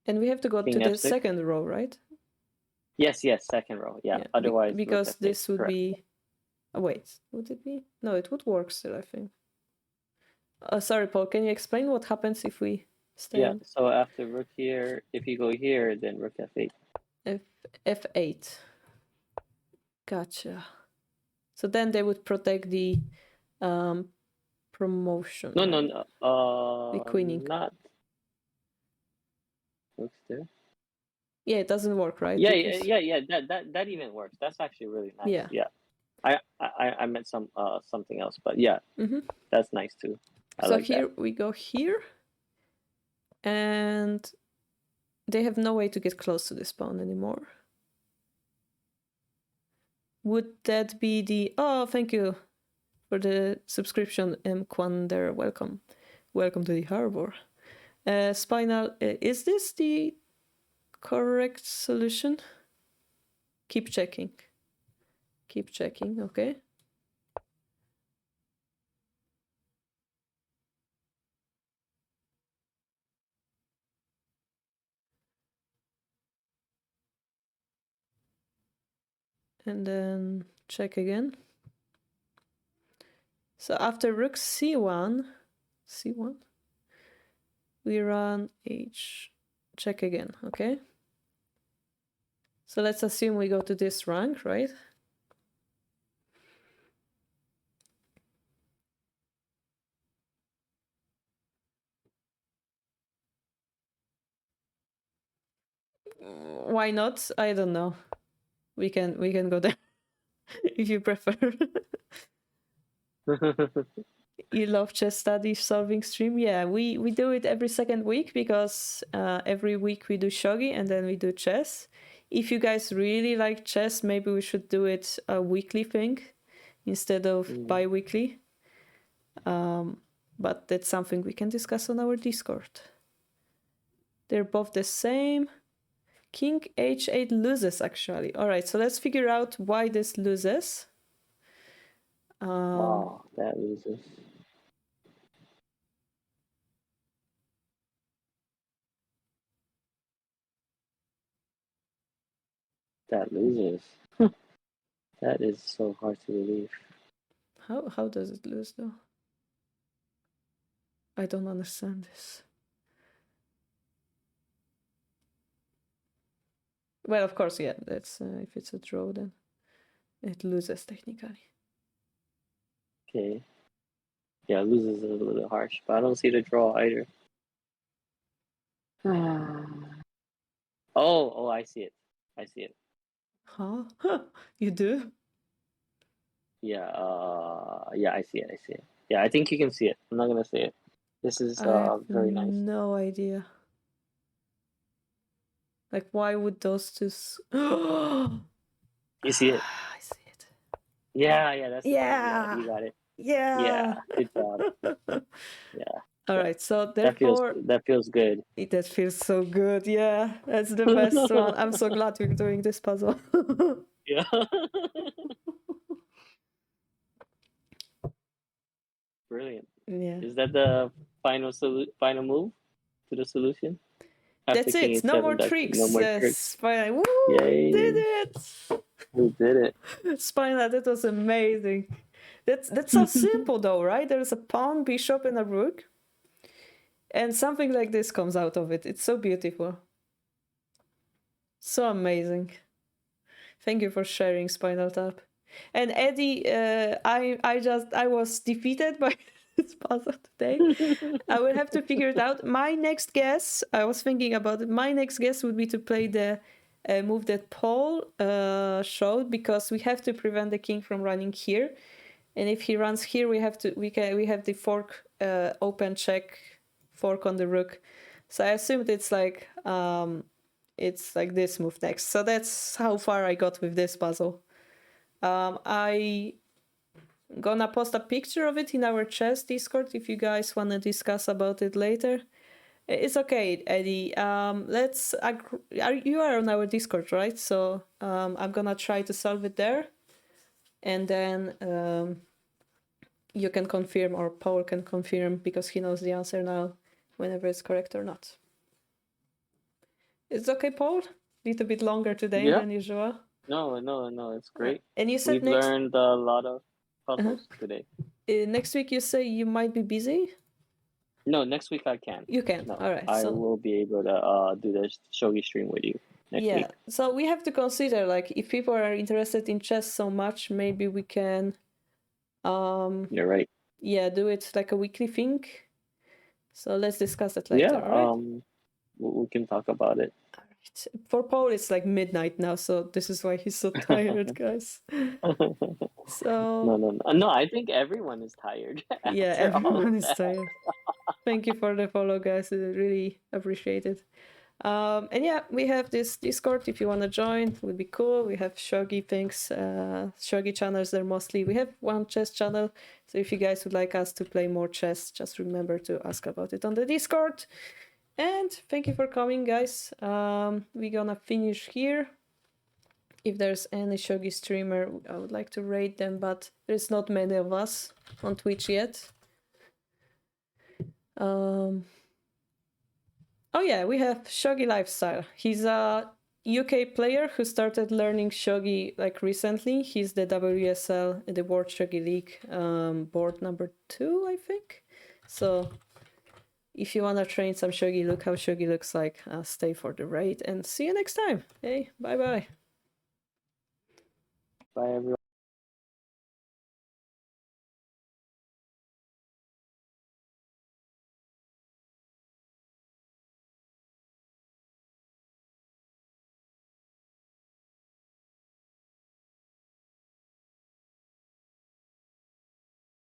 And we have to go King to the F6. second row, right? Yes, second row. Yeah. Otherwise, because Rook F8. this would Correct. be. Oh, wait, would it be? No, it would work still, I think. Sorry, Paul. Can you explain what happens if we stay? Yeah. So after Rook here, if you go here, then Rook F8. F8. Gotcha. So then they would protect the promotion. No. The queening. Rooks there. Yeah, it doesn't work, right? Yeah, Because... yeah. That even works. That's actually really nice. Yeah. I meant something else, but yeah, that's nice too. I So like here that. we go here, and they have no way to get close to the spawn anymore. Would that be the... Oh, thank you for the subscription, Quander. Welcome to the harbor. Spinal, is this the correct solution? Keep checking, okay. And then check again. So after rook c1, we run h, check again, okay? So let's assume we go to this rank, right? Why not? I don't know. We can go there if you prefer. You love chess study solving stream? Yeah, we do it every second week because every week we do shogi and then we do chess. If you guys really like chess, maybe we should do it a weekly thing instead of bi-weekly. But that's something we can discuss on our Discord. They're both the same. King h8 loses, actually. All right, so let's figure out why this loses. Wow, that loses. That loses. That is so hard to believe. How does it lose, though? I don't understand this. Well, of course, yeah, that's if it's a draw, then it loses technically. Okay. Yeah, loses is a little bit harsh, but I don't see the draw either. Oh, I see it. Huh? You do? Yeah, yeah, I see it. Yeah, I think you can see it. I'm not gonna say it. This is I have very nice. no idea. Like, why would those two... You see it? I see it. Yeah, that's the thing. Yeah, Yeah! you got it. Yeah! Yeah, good job. Yeah. All right, so That feels therefore... good. That feels so good, yeah. That's the best one. I'm so glad we're doing this puzzle. Yeah. Brilliant. Yeah. Is that the final move to the solution? That's After King it. No H7, more that's it. tricks. No more tricks. Spina. Woo! Yay. Did it! We did it. Spina, that was amazing. That's so simple though, right? There's a pawn, bishop, and a rook. And something like this comes out of it. It's so beautiful. So amazing. Thank you for sharing, Spinal Tap. And Eddie, I was defeated by this puzzle today. I will have to figure it out. My next guess, I was thinking about it. My next guess would be to play the move that Paul showed, because we have to prevent the king from running here. And if he runs here, we have the fork open check, fork on the rook. So I assumed it's like this move next. So that's how far I got with this puzzle. I gonna post a picture of it in our chess Discord if you guys want to discuss about it later. It's okay, Eddie. You are on our Discord, right? So I'm gonna try to solve it there, and then you can confirm, or Paul can confirm, because he knows the answer now, whenever it's correct or not. It's okay, Paul? Little bit longer today than usual. No, it's great. And you said we've learned a lot of puzzles today. Next week you say you might be busy? No, next week I can. You can. No, all right. I will be able to do the shogi stream with you next week. So we have to consider, like, if people are interested in chess so much, maybe we can You're right. Yeah, do it like a weekly thing. So let's discuss that later, all right? we can talk about it. For Paul, it's like midnight now, so this is why he's so tired, guys. So No, I think everyone is tired yeah, after all of everyone is that. tired. Thank you for the follow, guys. I really appreciate it. And yeah, we have this Discord if you want to join. It would be cool. We have Shogi things, Shogi channels there mostly. We have one chess channel. So if you guys would like us to play more chess, just remember to ask about it on the Discord. And thank you for coming, guys. We're gonna finish here. If there's any Shogi streamer, I would like to rate them, but there's not many of us on Twitch yet. Oh yeah, we have Shogi Lifestyle. He's a UK player who started learning Shogi like recently. He's the WSL, the World Shogi League board number 2, I think. So if you want to train some Shogi, look how Shogi looks like. Stay for the raid and see you next time. Hey, bye-bye. Bye, everyone.